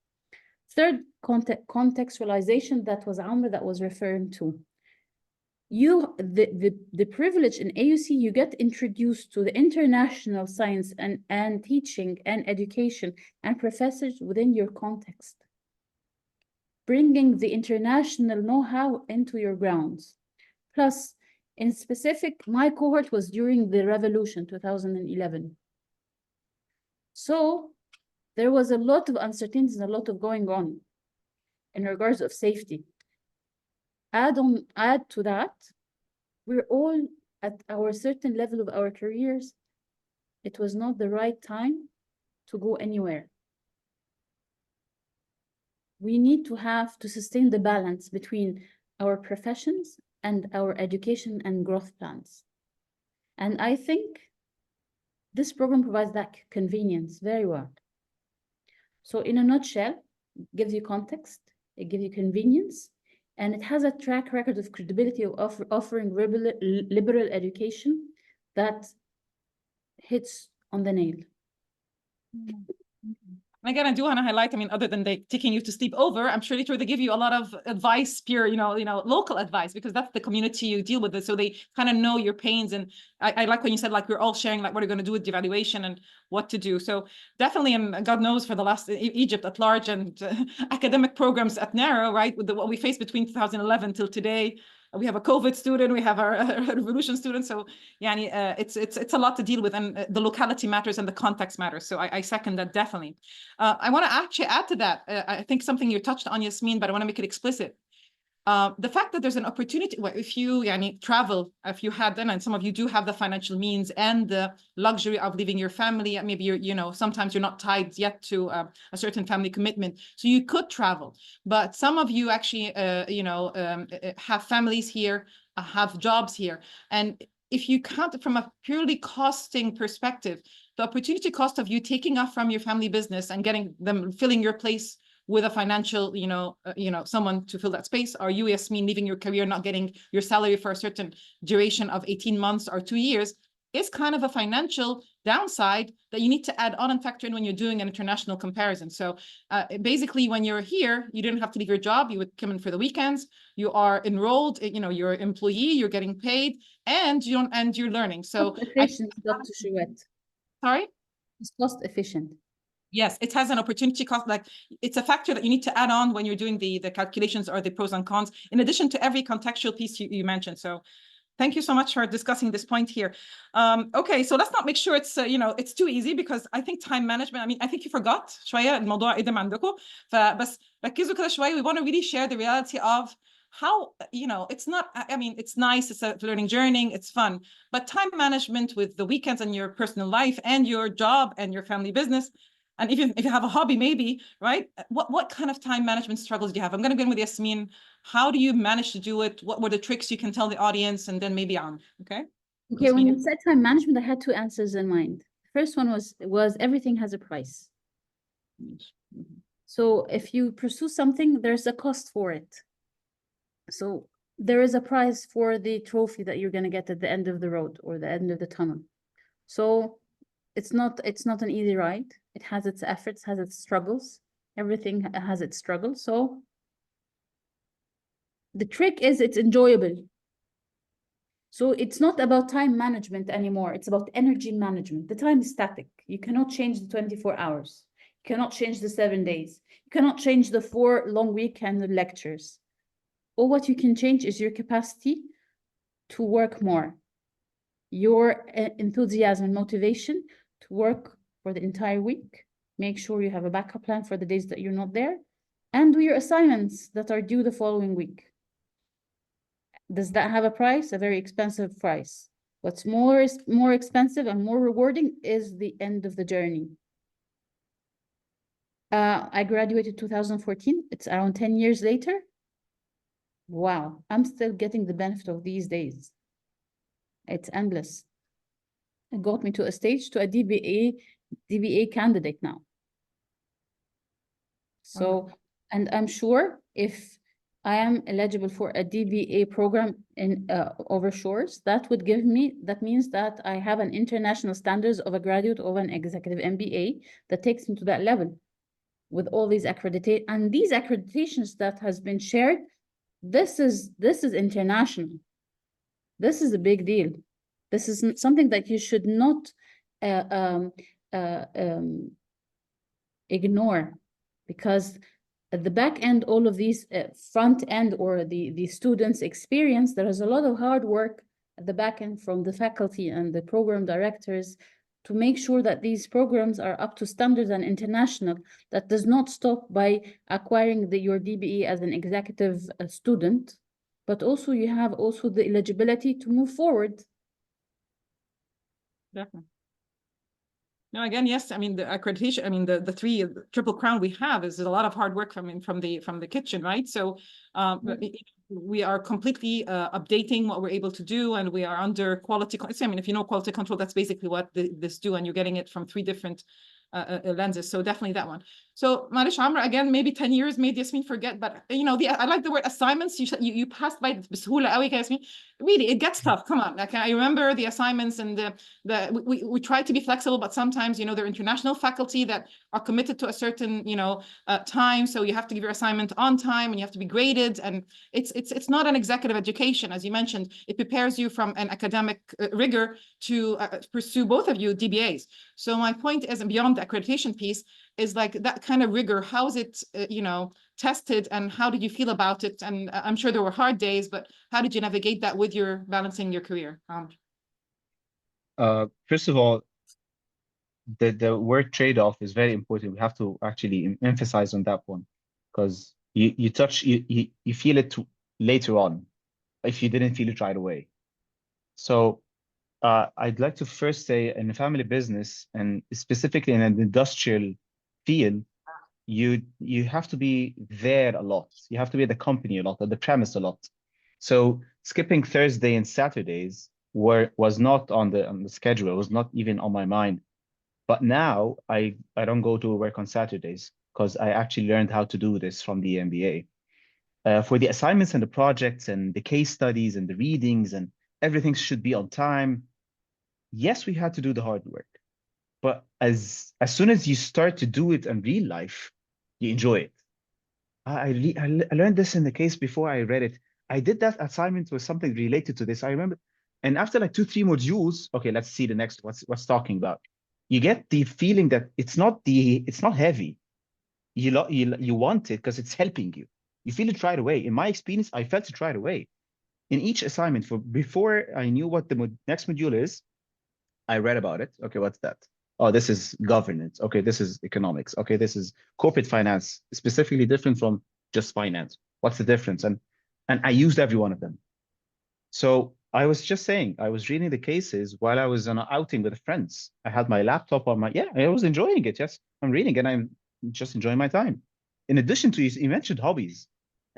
Third, contextualization, that was Amr that was referring to. The privilege in AUC, you get introduced to the international science and teaching and education and professors within your context, bringing the international know-how into your grounds. Plus, in specific, my cohort was during the revolution, 2011. So there was a lot of uncertainties and a lot of going on in regards of safety. Add to that, we're all at our certain level of our careers. It was not the right time to go anywhere. We need to sustain the balance between our professions and our education and growth plans. And I think this program provides that convenience very well. So in a nutshell, it gives you context, it gives you convenience, and it has a track record of credibility of offering liberal education that hits on the nail. And again, I do want to highlight, I mean, other than they taking you to sleep over, I'm sure they give you a lot of advice, pure, local advice, because that's the community you deal with. So they kind of know your pains. And I like when you said, like, we're all sharing, like, what are you going to do with the evaluation and what to do. So definitely, and God knows for the last Egypt at large and academic programs at narrow, right, with what we faced between 2011 till today. We have a COVID student, we have our revolution student. So yeah, it's a lot to deal with, and the locality matters and the context matters. So I second that definitely. I want to actually add to that. I think something you touched on, Yasmin, but I want to make it explicit. The fact that there's an opportunity, well, if you travel, if you had then, and some of you do have the financial means and the luxury of leaving your family, maybe you're, sometimes you're not tied yet to a certain family commitment, so you could travel. But some of you actually, have families here, have jobs here, and if you count from a purely costing perspective, the opportunity cost of you taking off from your family business and getting them, filling your place with a financial, someone to fill that space, or you, Yasmin, leaving your career, not getting your salary for a certain duration of 18 months or 2 years, is kind of a financial downside that you need to add on and factor in when you're doing an international comparison. So basically, when you're here, you didn't have to leave your job. You would come in for the weekends. You are enrolled. You're an employee. You're getting paid, and you're learning. So cost efficient, Dr. Chouette. Sorry? It's cost efficient. Yes, it has an opportunity cost. Like, it's a factor that you need to add on when you're doing the calculations or the pros and cons, in addition to every contextual piece you mentioned. So thank you so much for discussing this point here. Okay, so let's not make sure it's it's too easy, because I think time management, I mean, I think you forgot شوية الموضوع قدم عندكم, فبس ركزوا كده شوية. We want to really share the reality of how, it's not, I mean, it's nice, it's a learning journey, it's fun, but time management with the weekends and your personal life and your job and your family business, and even if you have a hobby, maybe, right? What kind of time management struggles do you have? I'm going to begin with Yasmin. How do you manage to do it? What were the tricks you can tell the audience? And then maybe on, okay? Okay, when you said time management, I had 2 answers in mind. The first one was everything has a price. So if you pursue something, there's a cost for it. So there is a price for the trophy that you're going to get at the end of the road or the end of the tunnel. So it's not an easy ride. It has its efforts, has its struggles. Everything has its struggles. So the trick is it's enjoyable. So it's not about time management anymore. It's about energy management. The time is static. You cannot change the 24 hours. You cannot change the 7 days. You cannot change the 4 long weekend lectures. All what you can change is your capacity to work more, your enthusiasm and motivation to work for the entire week. Make sure you have a backup plan for the days that you're not there, and do your assignments that are due the following week. Does that have a price? A very expensive price. What's more expensive and more rewarding is the end of the journey. I graduated 2014. It's around 10 years later. Wow, I'm still getting the benefit of these days. It's endless. It got me to a stage to a DBA candidate now. So, and I'm sure if I am eligible for a DBA program in over shores, that would give me, that means that I have an international standards of a graduate of an executive MBA that takes me to that level with all these accreditation, and these accreditations that has been shared, this is international. This is a big deal. This is something that you should not ignore, because at the back end, all of these front end or the students' experience, there is a lot of hard work at the back end from the faculty and the program directors to make sure that these programs are up to standards and international. That does not stop by acquiring your DBE as an executive student, but also you have also the eligibility to move forward. Definitely. No, again, yes. I mean, the accreditation. I mean, the three triple crown we have is a lot of hard work from the kitchen, right? So, we are completely updating what we're able to do, and we are under quality. I mean, if you know quality control, that's basically what this do, and you're getting it from three different lenses. So definitely that one. So Marish Amra, again, maybe 10 years made Yasmin forget, but you know, I like the word assignments. You passed by بسهولة قوي, Yasmin. Really, it gets tough. Come on. Like, I remember the assignments, and we try to be flexible, but sometimes, you know, there are international faculty that are committed to a certain, you know, time. So you have to give your assignment on time, and you have to be graded. And it's not an executive education, as you mentioned. It prepares you from an academic rigor to pursue, both of you, DBAs. So my point is, and beyond the accreditation piece, is like that kind of rigor. How is it, you know, tested, and how did you feel about it? And I'm sure there were hard days, but how did you navigate that with your balancing your career? First of all, the word trade-off is very important. We have to actually emphasize on that one, because you feel it later on if you didn't feel it right away. So I'd like to first say, in a family business, and specifically in an industrial field, you have to be there a lot. You have to be at the company a lot, at the premise a lot. So skipping Thursday and Saturdays was not on the schedule. It was not even on my mind. But now I don't go to work on Saturdays, because I actually learned how to do this from the MBA. For the assignments and the projects and the case studies and the readings, and everything should be on time. Yes, we had to do the hard work, but as soon as you start to do it in real life, you enjoy it. I learned this in the case before I read it. I did that assignment with something related to this. I remember, and after like 2-3 modules, okay, let's see the next what's talking about. You get the feeling that it's not heavy. You want it because it's helping you. You feel it right away. In my experience, I felt it right away. In each assignment, before I knew what the next module is, I read about it. Okay, what's that? Oh, this is governance. Okay, this is economics. Okay, this is corporate finance, specifically different from just finance. What's the difference? And I used every one of them. So I was just saying, I was reading the cases while I was on an outing with friends. I had my laptop on I was enjoying it. Yes, I'm reading and I'm just enjoying my time. In addition to, you mentioned hobbies.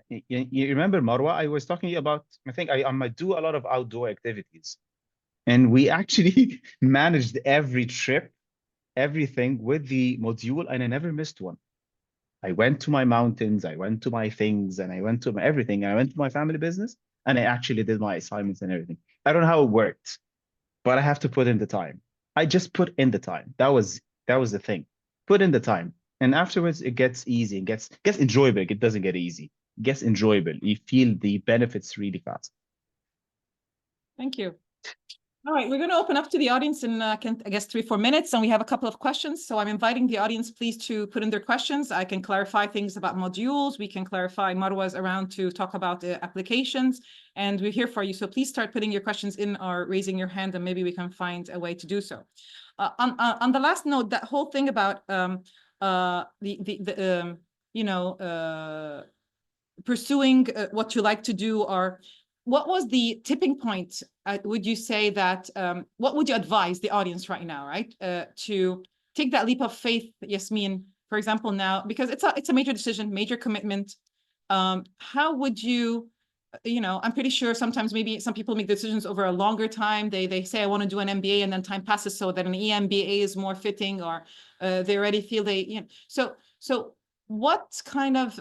You remember, Marwa, I was talking about, I think I might do a lot of outdoor activities. And we actually managed every trip, everything with the module, and I never missed one. I went to my mountains, I went to my things, and I went to everything. I went to my family business, and I actually did my assignments and everything. I don't know how it worked, but I have to put in the time. I just put in the time. That was the thing. Put in the time. And afterwards, it gets easy. It gets enjoyable. It doesn't get easy. It gets enjoyable. You feel the benefits really fast. Thank you. All right, we're going to open up to the audience in, I guess, 3-4 minutes, and we have a couple of questions. So I'm inviting the audience, please, to put in their questions. I can clarify things about modules. We can clarify. Marwa's around to talk about the applications, and we're here for you. So please start putting your questions in or raising your hand, and maybe we can find a way to do so. On the last note, that whole thing about pursuing what you like to do, or what was the tipping point? Would you say that, what would you advise the audience right now, right? To take that leap of faith, Yasmin, for example, now, because it's a major decision, major commitment. How would you, I'm pretty sure sometimes maybe some people make decisions over a longer time. They say, I want to do an MBA, and then time passes so that an EMBA is more fitting, or they already feel so what kind of,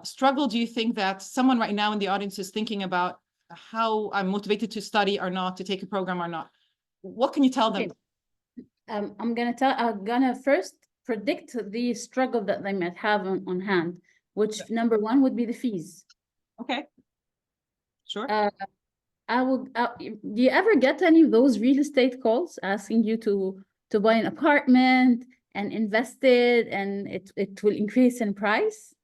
struggle do you think that someone right now in the audience is thinking about, how I'm motivated to study or not, to take a program or not? What can you tell them? I'm gonna first predict the struggle that they might have on hand, which number one would be the fees. Okay. Sure. Do you ever get any of those real estate calls asking you to buy an apartment and invest it, and it will increase in price?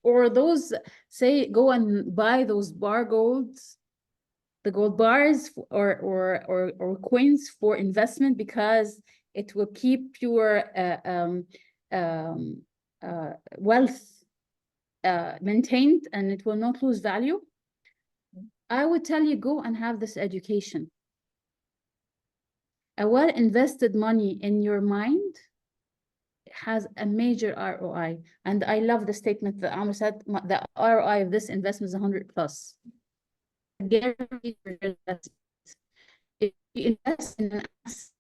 Or those say go and buy those the gold bars or coins for investment, because it will keep your wealth maintained and it will not lose value. I would tell you, go and have this education. A well-invested money in your mind has a major ROI. And I love the statement that Amr said, the ROI of this investment is 100 plus. Guaranteed for your investment. If you invest in an asset,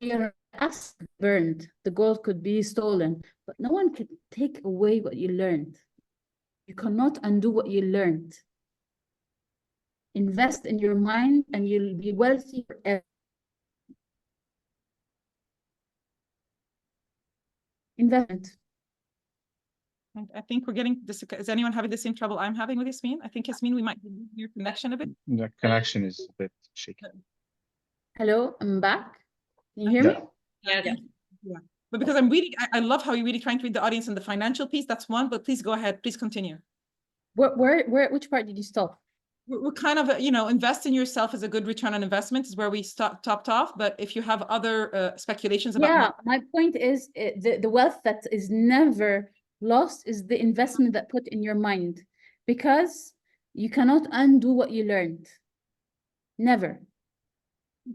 your asset burned, the gold could be stolen, but no one can take away what you learned. You cannot undo what you learned. Invest in your mind and you'll be wealthy forever. Investment. I think we're getting this. Is anyone having the same trouble I'm having with Yasmin? I think, Yasmin, we might lose your connection a bit. The connection is a bit shaky. Hello, I'm back. Can you hear me? Yes. Yeah. But because I'm reading, I love how you're really trying to read the audience and the financial piece. That's one, but please go ahead. Please continue. Which part did you stop? We're kind of, invest in yourself as a good return on investment is where we topped off. But if you have other speculations about. Yeah, my point is the wealth that is never lost is the investment that put in your mind, because you cannot undo what you learned. Never.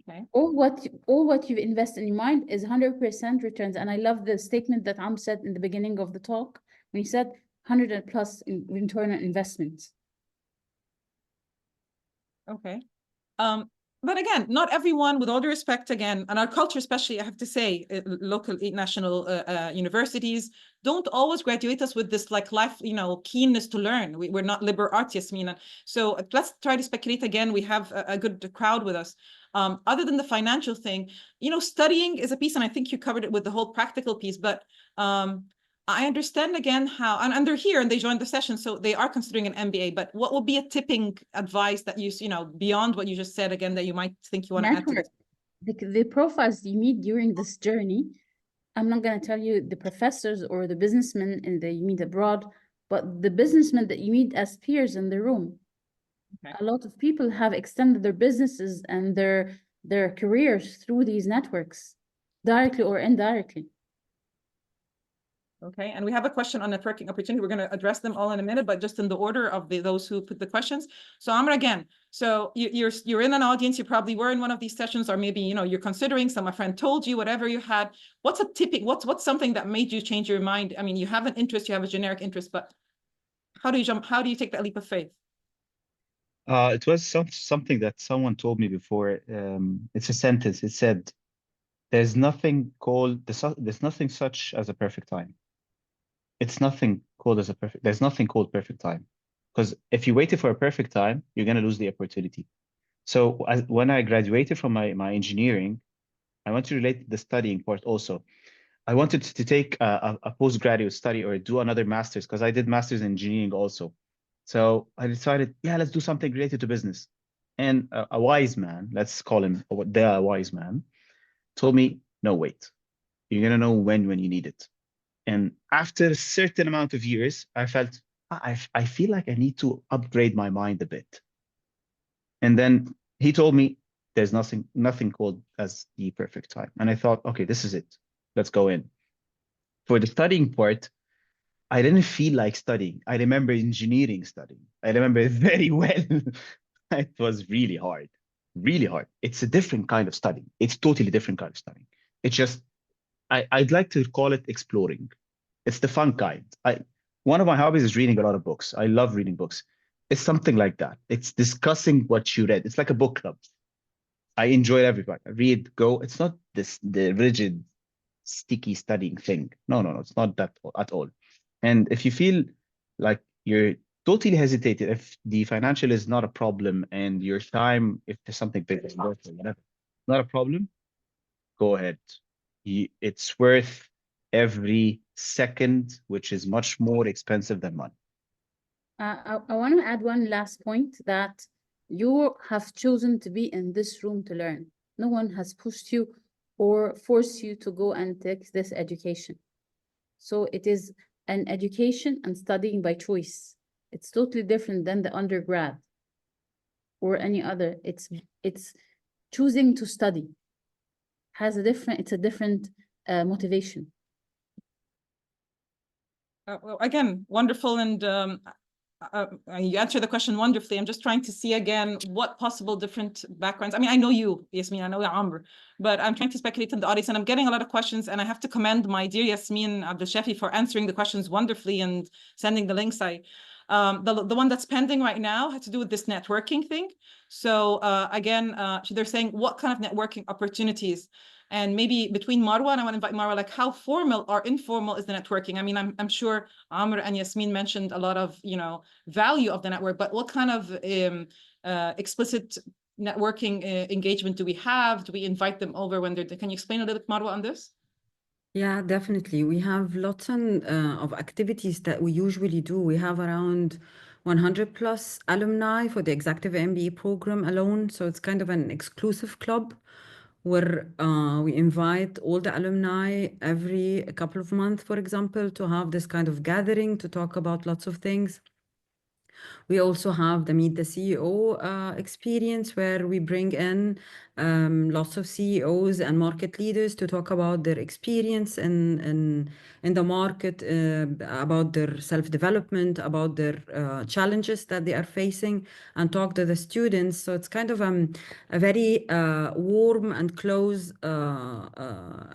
Okay. All what you invest in your mind is 100% returns. And I love the statement that Am said in the beginning of the talk when he said 100 plus in return on investments. Okay. But again, not everyone, with all due respect, again, and our culture, especially, I have to say, local national universities don't always graduate us with this like life, keenness to learn. We're not liberal artists, Mina. So let's try to speculate again. We have a good crowd with us. Other than the financial thing, studying is a piece, and I think you covered it with the whole practical piece, but I understand again how, and they're here and they joined the session, so they are considering an MBA, but what would be a tipping advice that you beyond what you just said again, that you might think you want to add to this? The profiles you meet during this journey, I'm not going to tell you the professors or the businessmen that you meet abroad, but the businessmen that you meet as peers in the room. Okay. A lot of people have extended their businesses and their careers through these networks, directly or indirectly. Okay, and we have a question on networking opportunity. We're going to address them all in a minute, but just in the order of those who put the questions. So Amr, again, so you're in an audience, you probably were in one of these sessions, or maybe you're considering, some a friend told you, whatever you had. What's a tipping? What's something that made you change your mind? I mean, you have an interest, you have a generic interest, but how do you jump? How do you take that leap of faith? It was something that someone told me before. It's a sentence. It said, "There's nothing such as a perfect time." It's nothing called as a perfect. There's nothing called perfect time, because if you waited for a perfect time, you're gonna lose the opportunity. So when I graduated from my engineering, I want to relate the studying part also. I wanted to take a postgraduate study or do another master's, because I did master's in engineering also. So I decided, yeah, let's do something related to business. And a wise man, let's call him the wise man, told me, no, wait, you're gonna know when you need it. And after a certain amount of years, I felt, I feel like I need to upgrade my mind a bit. And then he told me, there's nothing called as the perfect time. And I thought, okay, this is it. Let's go in. for the studying part, I didn't feel like studying. I remember engineering studying. I remember it very well. It was really hard, really hard. It's a different kind of studying. It's totally different kind of studying. It's just, I'd like to call it exploring. It's the fun kind. One of my hobbies is reading a lot of books. I love reading books. It's something like that. It's discussing what you read. It's like a book club. I enjoy everybody. Read, go. It's not the rigid, sticky studying thing. No, no, no. It's not that at all. And if you feel like you're totally hesitated, if the financial is not a problem and your time, if there's something big, not a problem, go ahead. It's worth every second, which is much more expensive than money. I want to add one last point, that you have chosen to be in this room to learn. No one has pushed you or forced you to go and take this education. So it is an education and studying by choice. It's totally different than the undergrad or any other. It's choosing to study. It's a different motivation. Well, again, wonderful, and you answered the question wonderfully. I'm just trying to see again what possible different backgrounds. I mean, I know you, Yasmin, I know you, Amr, but I'm trying to speculate in the audience, and I'm getting a lot of questions, and I have to commend my dear Yasmin Abdel Shafi for answering the questions wonderfully and sending the links. The one that's pending right now has to do with this networking thing. So again, they're saying what kind of networking opportunities. And maybe between Marwa, and I want to invite Marwa, like how formal or informal is the networking? I mean, I'm sure Amr and Yasmin mentioned a lot of, value of the network, but what kind of explicit networking engagement do we have? Do we invite them over when they're, can you explain a little bit, Marwa, on this? Yeah, definitely. We have lots of activities that we usually do. We have around 100 plus alumni for the Executive MBA program alone. So it's kind of an exclusive club where we invite all the alumni every couple of months, for example, to have this kind of gathering to talk about lots of things. We also have the Meet the CEO experience, where we bring in lots of CEOs and market leaders to talk about their experience in the market, about their self-development, about their challenges that they are facing, and talk to the students. So it's kind of a very warm and close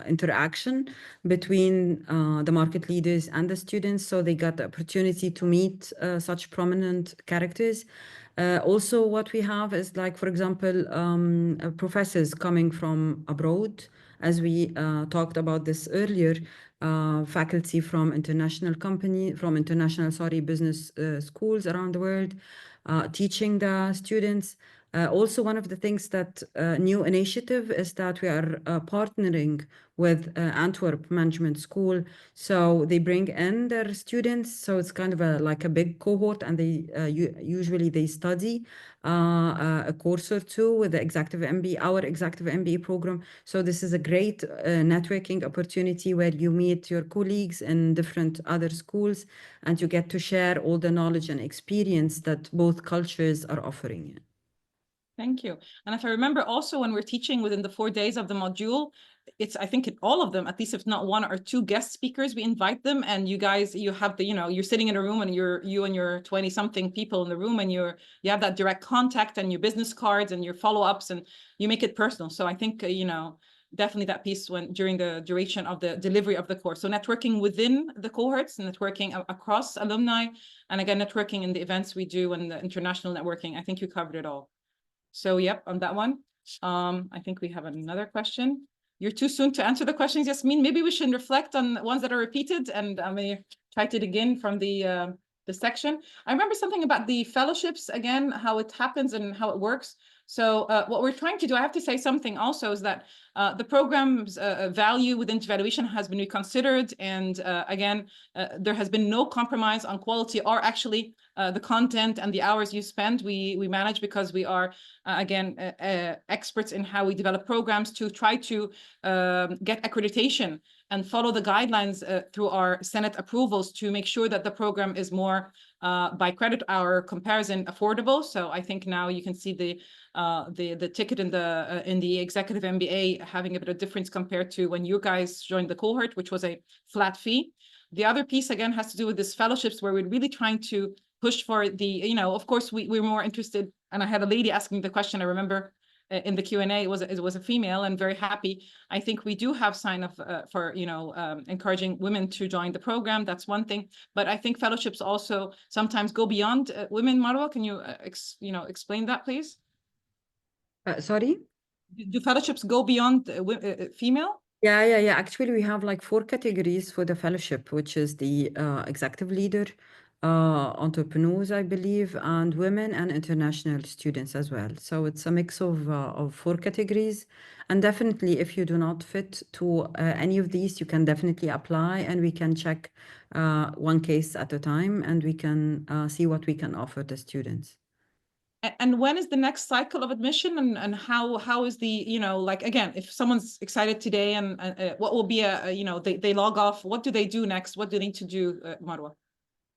interaction between the market leaders and the students. So they got the opportunity to meet such prominent characters. Also, what we have is, like, for example, professors coming from abroad, as we talked about this earlier, faculty from international business schools around the world, teaching the students. Also, one of the things that new initiative is that we are partnering with Antwerp Management School. So they bring in their students. So it's kind of like a big cohort, and they usually they study a course or two with the Executive MBA, our Executive MBA program. So this is a great networking opportunity where you meet your colleagues in different other schools, and you get to share all the knowledge and experience that both cultures are offering. Thank you. And if I remember also, when we're teaching within the 4 days of the module, it's, I think in all of them, at least if not one or two guest speakers, we invite them, and you guys, you have the, you're sitting in a room, and you and your 20 something people in the room, and you have that direct contact and your business cards and your follow-ups, and you make it personal. So I think, definitely that piece during the duration of the delivery of the course. So networking within the cohorts, networking across alumni, and again, networking in the events we do and the international networking. I think you covered it all. So yep, on that one, I think we have another question. You're too soon to answer the questions, Yasmin. Maybe we should reflect on the ones that are repeated, and I may try it again from the section. I remember something about the fellowships again, how it happens and how it works. So what we're trying to do, I have to say something also, is that the program's value within evaluation has been reconsidered. And again, there has been no compromise on quality or actually the content and the hours you spend. We manage, because we are, again, experts in how we develop programs, to try to get accreditation and follow the guidelines through our Senate approvals to make sure that the program is more by credit hour comparison affordable. So I think now you can see the ticket in the Executive MBA having a bit of difference compared to when you guys joined the cohort, which was a flat fee. The other piece again has to do with this fellowships where we're really trying to push for the, you know, of course we're more interested, and I had a lady asking the question, I remember in the Q&A, it was a female, and very happy. I think we do have sign of for, you know, encouraging women to join the program. That's one thing, but I think fellowships also sometimes go beyond women. Marwa, can you you know, explain that, please? Sorry? Do fellowships go beyond female? Yeah. Actually, we have like 4 categories for the fellowship, which is the executive leader, entrepreneurs, I believe, and women and international students as well. So it's a mix of 4 categories. And definitely, if you do not fit to any of these, you can definitely apply, and we can check one case at a time, and we can see what we can offer the students. And when is the next cycle of admission, and how is the, you know, like, again, if someone's excited today and what will be you know, they log off, what do they do next? What do they need to do, Marwa?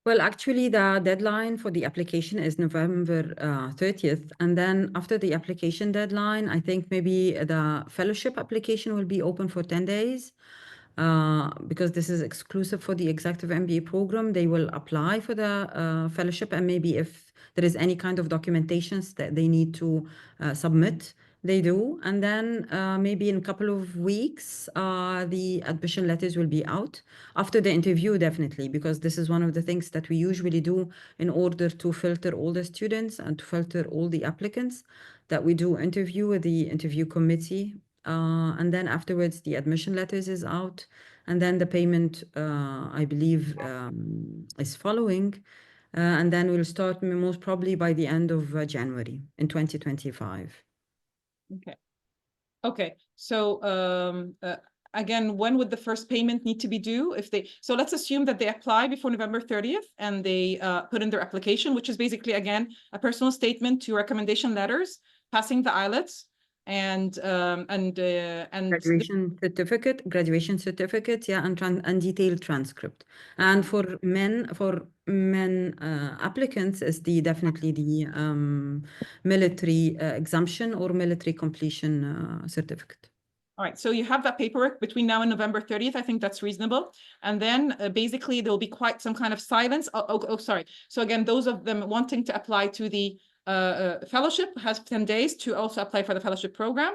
Well, actually, the deadline for the application is November 30th. And then after the application deadline, I think maybe the fellowship application will be open for 10 days. Because this is exclusive for the Executive MBA program, they will apply for the fellowship, and maybe if there is any kind of documentations that they need to submit, they do. And then maybe in a couple of weeks, the admission letters will be out after the interview, definitely, because this is one of the things that we usually do in order to filter all the students and to filter all the applicants, that we do interview with the interview committee. And then afterwards, the admission letters is out, and then the payment, I believe, is following. And then we'll start most probably by the end of January in 2025. Okay. So again, when would the first payment need to be due? So let's assume that they apply before November 30th and they put in their application, which is basically, again, a personal statement, 2 recommendation letters, passing the IELTS, and graduation certificate, yeah, and detailed transcript. And for men applicants is definitely the military exemption or military completion certificate. All right, so you have that paperwork between now and November 30th. I think that's reasonable. And then basically there'll be quite some kind of silence. Sorry. So again, those of them wanting to apply to the fellowship has 10 days to also apply for the fellowship program,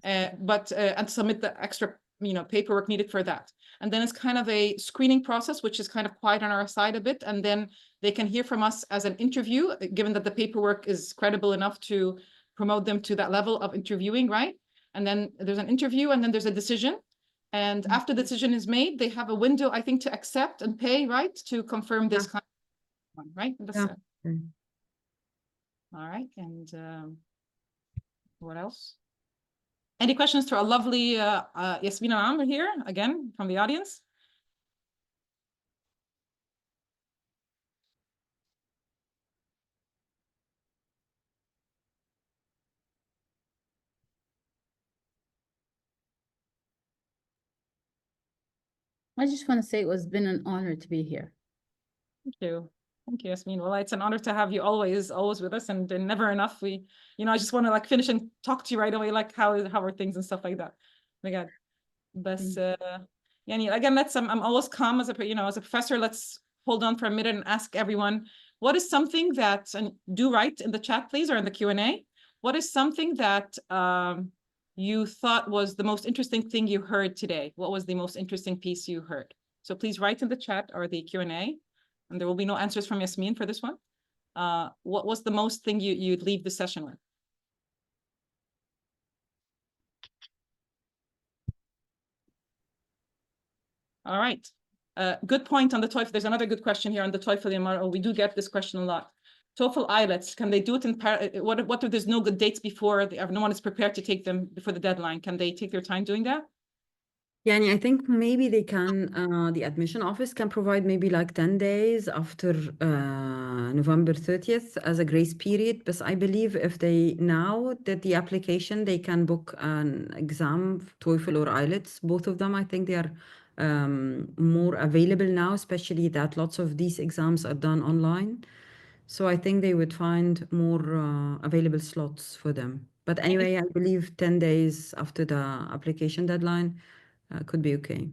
and submit the extra, you know, paperwork needed for that. And then it's kind of a screening process, which is kind of quiet on our side a bit. And then they can hear from us as an interview, given that the paperwork is credible enough to promote them to that level of interviewing, right? And then there's an interview, and then there's a decision. And after the decision is made, they have a window, I think, to accept and pay, right? To confirm this kind of one, right? All right. And what else? Any questions to our lovely Yasmina Amr here, again, from the audience? I just want to say it's been an honor to be here. Thank you. Thank you, Yasmin. Well, it's an honor to have you always with us, and never enough. You know, I just want to like finish and talk to you right away, like how are things and stuff like that. Oh my God. But yeah, again, I'm always calm as a professor. Let's hold on for a minute and ask everyone, what is something that, and do write in the chat, please, or in the Q&A, what is something that you thought was the most interesting thing you heard today? What was the most interesting piece you heard? So please write in the chat or the Q&A, and there will be no answers from Yasmin for this one. What was the most thing you'd leave the session with? All right. Good point on the TOEFL. There's another good question here on the TOEFL, Yamar. We do get this question a lot. TOEFL IELTS, can they do it in what if there's no good dates before, no one is prepared to take them before the deadline? Can they take their time doing that? Yeah, I think maybe they can, the admission office can provide maybe like 10 days after November 30th as a grace period. But I believe if they now did the application, they can book an exam, TOEFL or IELTS, both of them. I think they are more available now, especially that lots of these exams are done online. So I think they would find more available slots for them. But anyway, I believe 10 days after the application deadline could be okay.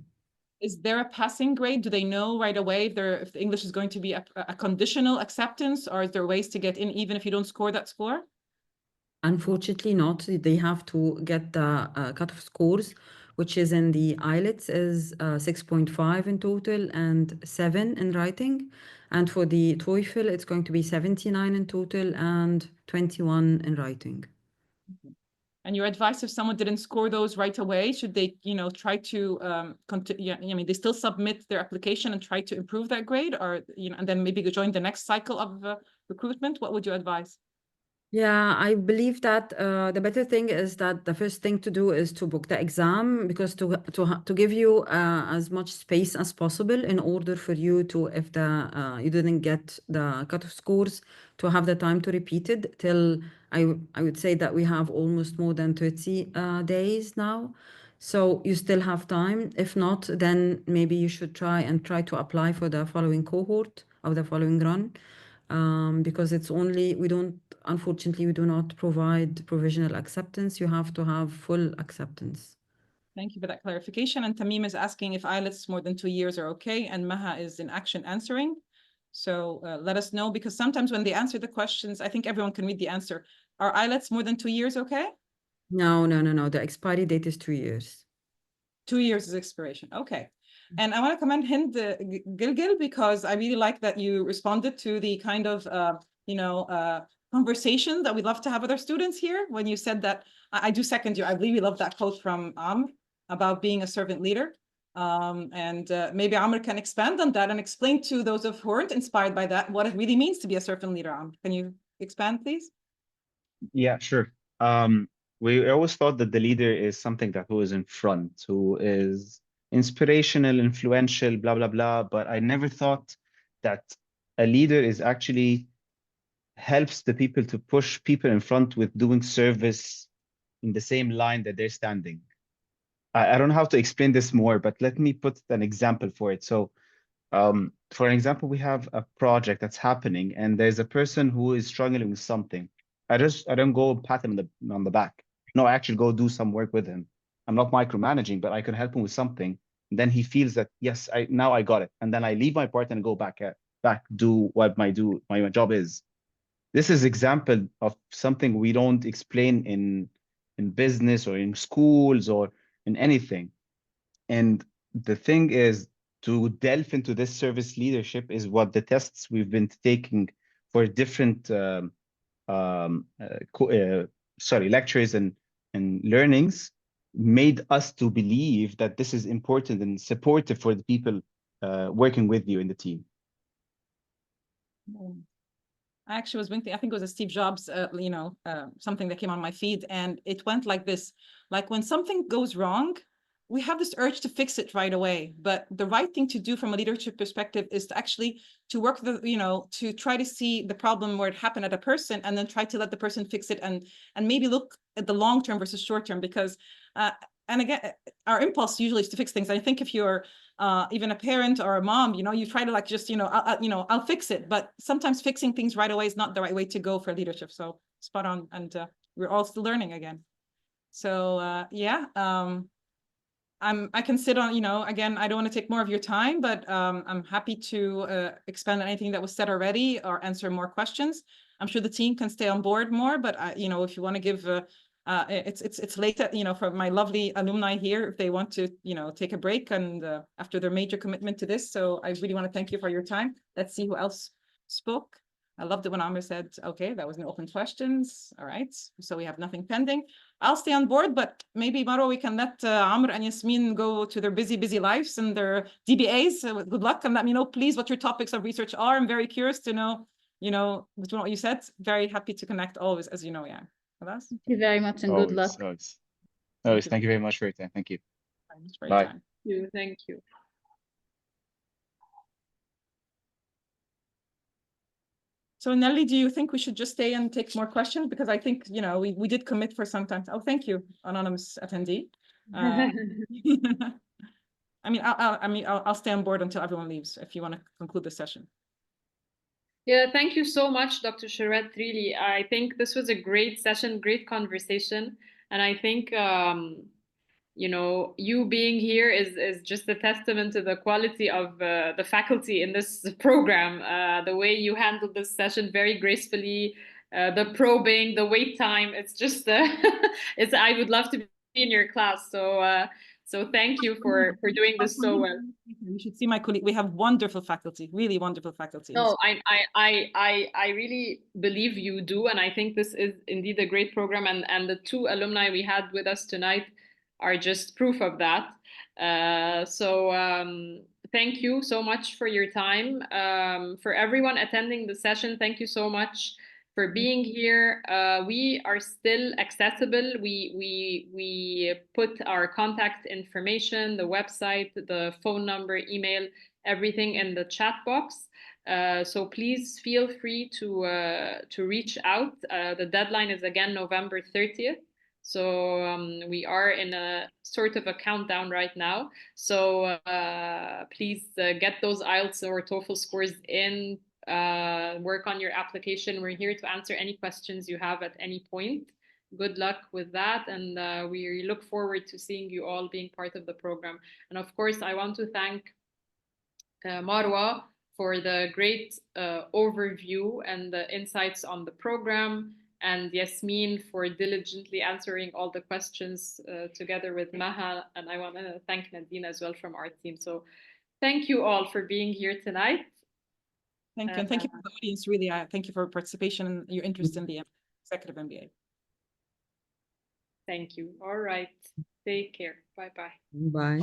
Is there a passing grade? Do they know right away if the English is going to be a conditional acceptance, or is there ways to get in even if you don't score that score? Unfortunately not. They have to get the cutoff scores, which is in the IELTS is 6.5 in total and 7 in writing. And for the TOEFL, it's going to be 79 in total and 21 in writing. And your advice, if someone didn't score those right away, should they, try to continue? I mean, they still submit their application and try to improve that grade, or and then maybe join the next cycle of recruitment. What would you advise? Yeah, I believe that the better thing is that the first thing to do is to book the exam, because to give you as much space as possible in order for you to, if you didn't get the cutoff scores, to have the time to repeat it till I would say that we have almost more than 30 days now. So you still have time. If not, then maybe you should try to apply for the following cohort of the following run. Because unfortunately, we do not provide provisional acceptance. You have to have full acceptance. Thank you for that clarification. And Tamim is asking if IELTS more than 2 years are okay, and Maha is in action answering. So let us know, because sometimes when they answer the questions, I think everyone can read the answer. Are IELTS more than 2 years okay? No. The expiry date is 2 years. 2 years is expiration. Okay. And I want to commend Hind Gilgil, because I really like that you responded to the kind of, conversation that we love to have with our students here. When you said that, I do second you. I really love that quote from Amr about being a servant leader. And maybe Amr can expand on that and explain to those who aren't inspired by that what it really means to be a servant leader. Amr, can you expand, please? Yeah, sure. We always thought that the leader is something who is in front, who is inspirational, influential, blah, blah, blah. But I never thought that a leader is actually helps the people to push people in front with doing service in the same line that they're standing. I don't know how to explain this more, but let me put an example for it. So for example, we have a project that's happening and there's a person who is struggling with something. I don't go pat him on the back. No, I actually go do some work with him. I'm not micromanaging, but I can help him with something. And then he feels that, yes, now I got it. And then I leave my part and go back do what my job is. This is example of something we don't explain in business or in schools or in anything. And the thing is, to delve into this service leadership is what the tests we've been taking for different lectures and learnings made us to believe that this is important and supportive for the people working with you in the team. I actually was thinking, I think it was a Steve Jobs, something that came on my feed, and it went like this: like when something goes wrong, we have this urge to fix it right away. But the right thing to do from a leadership perspective is to actually work to try to see the problem where it happened at a person, and then try to let the person fix it, and maybe look at the long term versus short term, because and again, our impulse usually is to fix things. I think if you're even a parent or a mom, you try to just, I'll fix it. But sometimes fixing things right away is not the right way to go for leadership. So spot on. And we're all still learning again. So yeah, I can sit on, again, I don't want to take more of your time, but I'm happy to expand on anything that was said already or answer more questions. I'm sure the team can stay on board more, but if you want to give it's late, for my lovely alumni here, if they want to, take a break and after their major commitment to this. So I really want to thank you for your time. Let's see who else spoke. I loved it when Amr said, okay, that was no open questions. All right. So we have nothing pending. I'll stay on board, but maybe Marwa, we can let Amr and Yasmin go to their busy lives and their DBAs. Good luck, and let me know, please, what your topics of research are. I'm very curious to know, between what you said. Very happy to connect always, as you know, yeah. Thank you very much and good luck. Always. Thank you very much for your time. Thank you. Bye. Thank you. So Nelly, do you think we should just stay and take more questions? Because I think, we did commit for some time. Oh, thank you, anonymous attendee. I'll stay on board until everyone leaves if you want to conclude the session. Yeah, thank you so much, Dr. Charette. Really, I think this was a great session, great conversation. And I think, you know, you being here is just a testament to the quality of the faculty in this program. The way you handled this session very gracefully, the probing, the wait time. It's just, I would love to be in your class. So thank you for doing this so well. You should see my colleague. We have wonderful faculty, really wonderful faculty. No, I really believe you do, and I think this is indeed a great program, and the 2 alumni we had with us tonight are just proof of that. Thank you so much for your time. For everyone attending the session, thank you so much for being here. We are still accessible. We put our contact information, the website, the phone number, email, everything in the chat box. So please feel free to reach out. The deadline is again November 30th. So we are in a sort of a countdown right now. So please get those IELTS or TOEFL scores in, work on your application. We're here to answer any questions you have at any point. Good luck with that. And we look forward to seeing you all being part of the program. And of course, I want to thank Marwa for the great overview and the insights on the program, and Yasmin for diligently answering all the questions together with Maha. And I want to thank Nadine as well from our team. So thank you all for being here tonight. Thank you. And thank you for the audience. Really, thank you for participation and your interest in the Executive MBA. Thank you. All right. Take care. Bye-bye. Bye.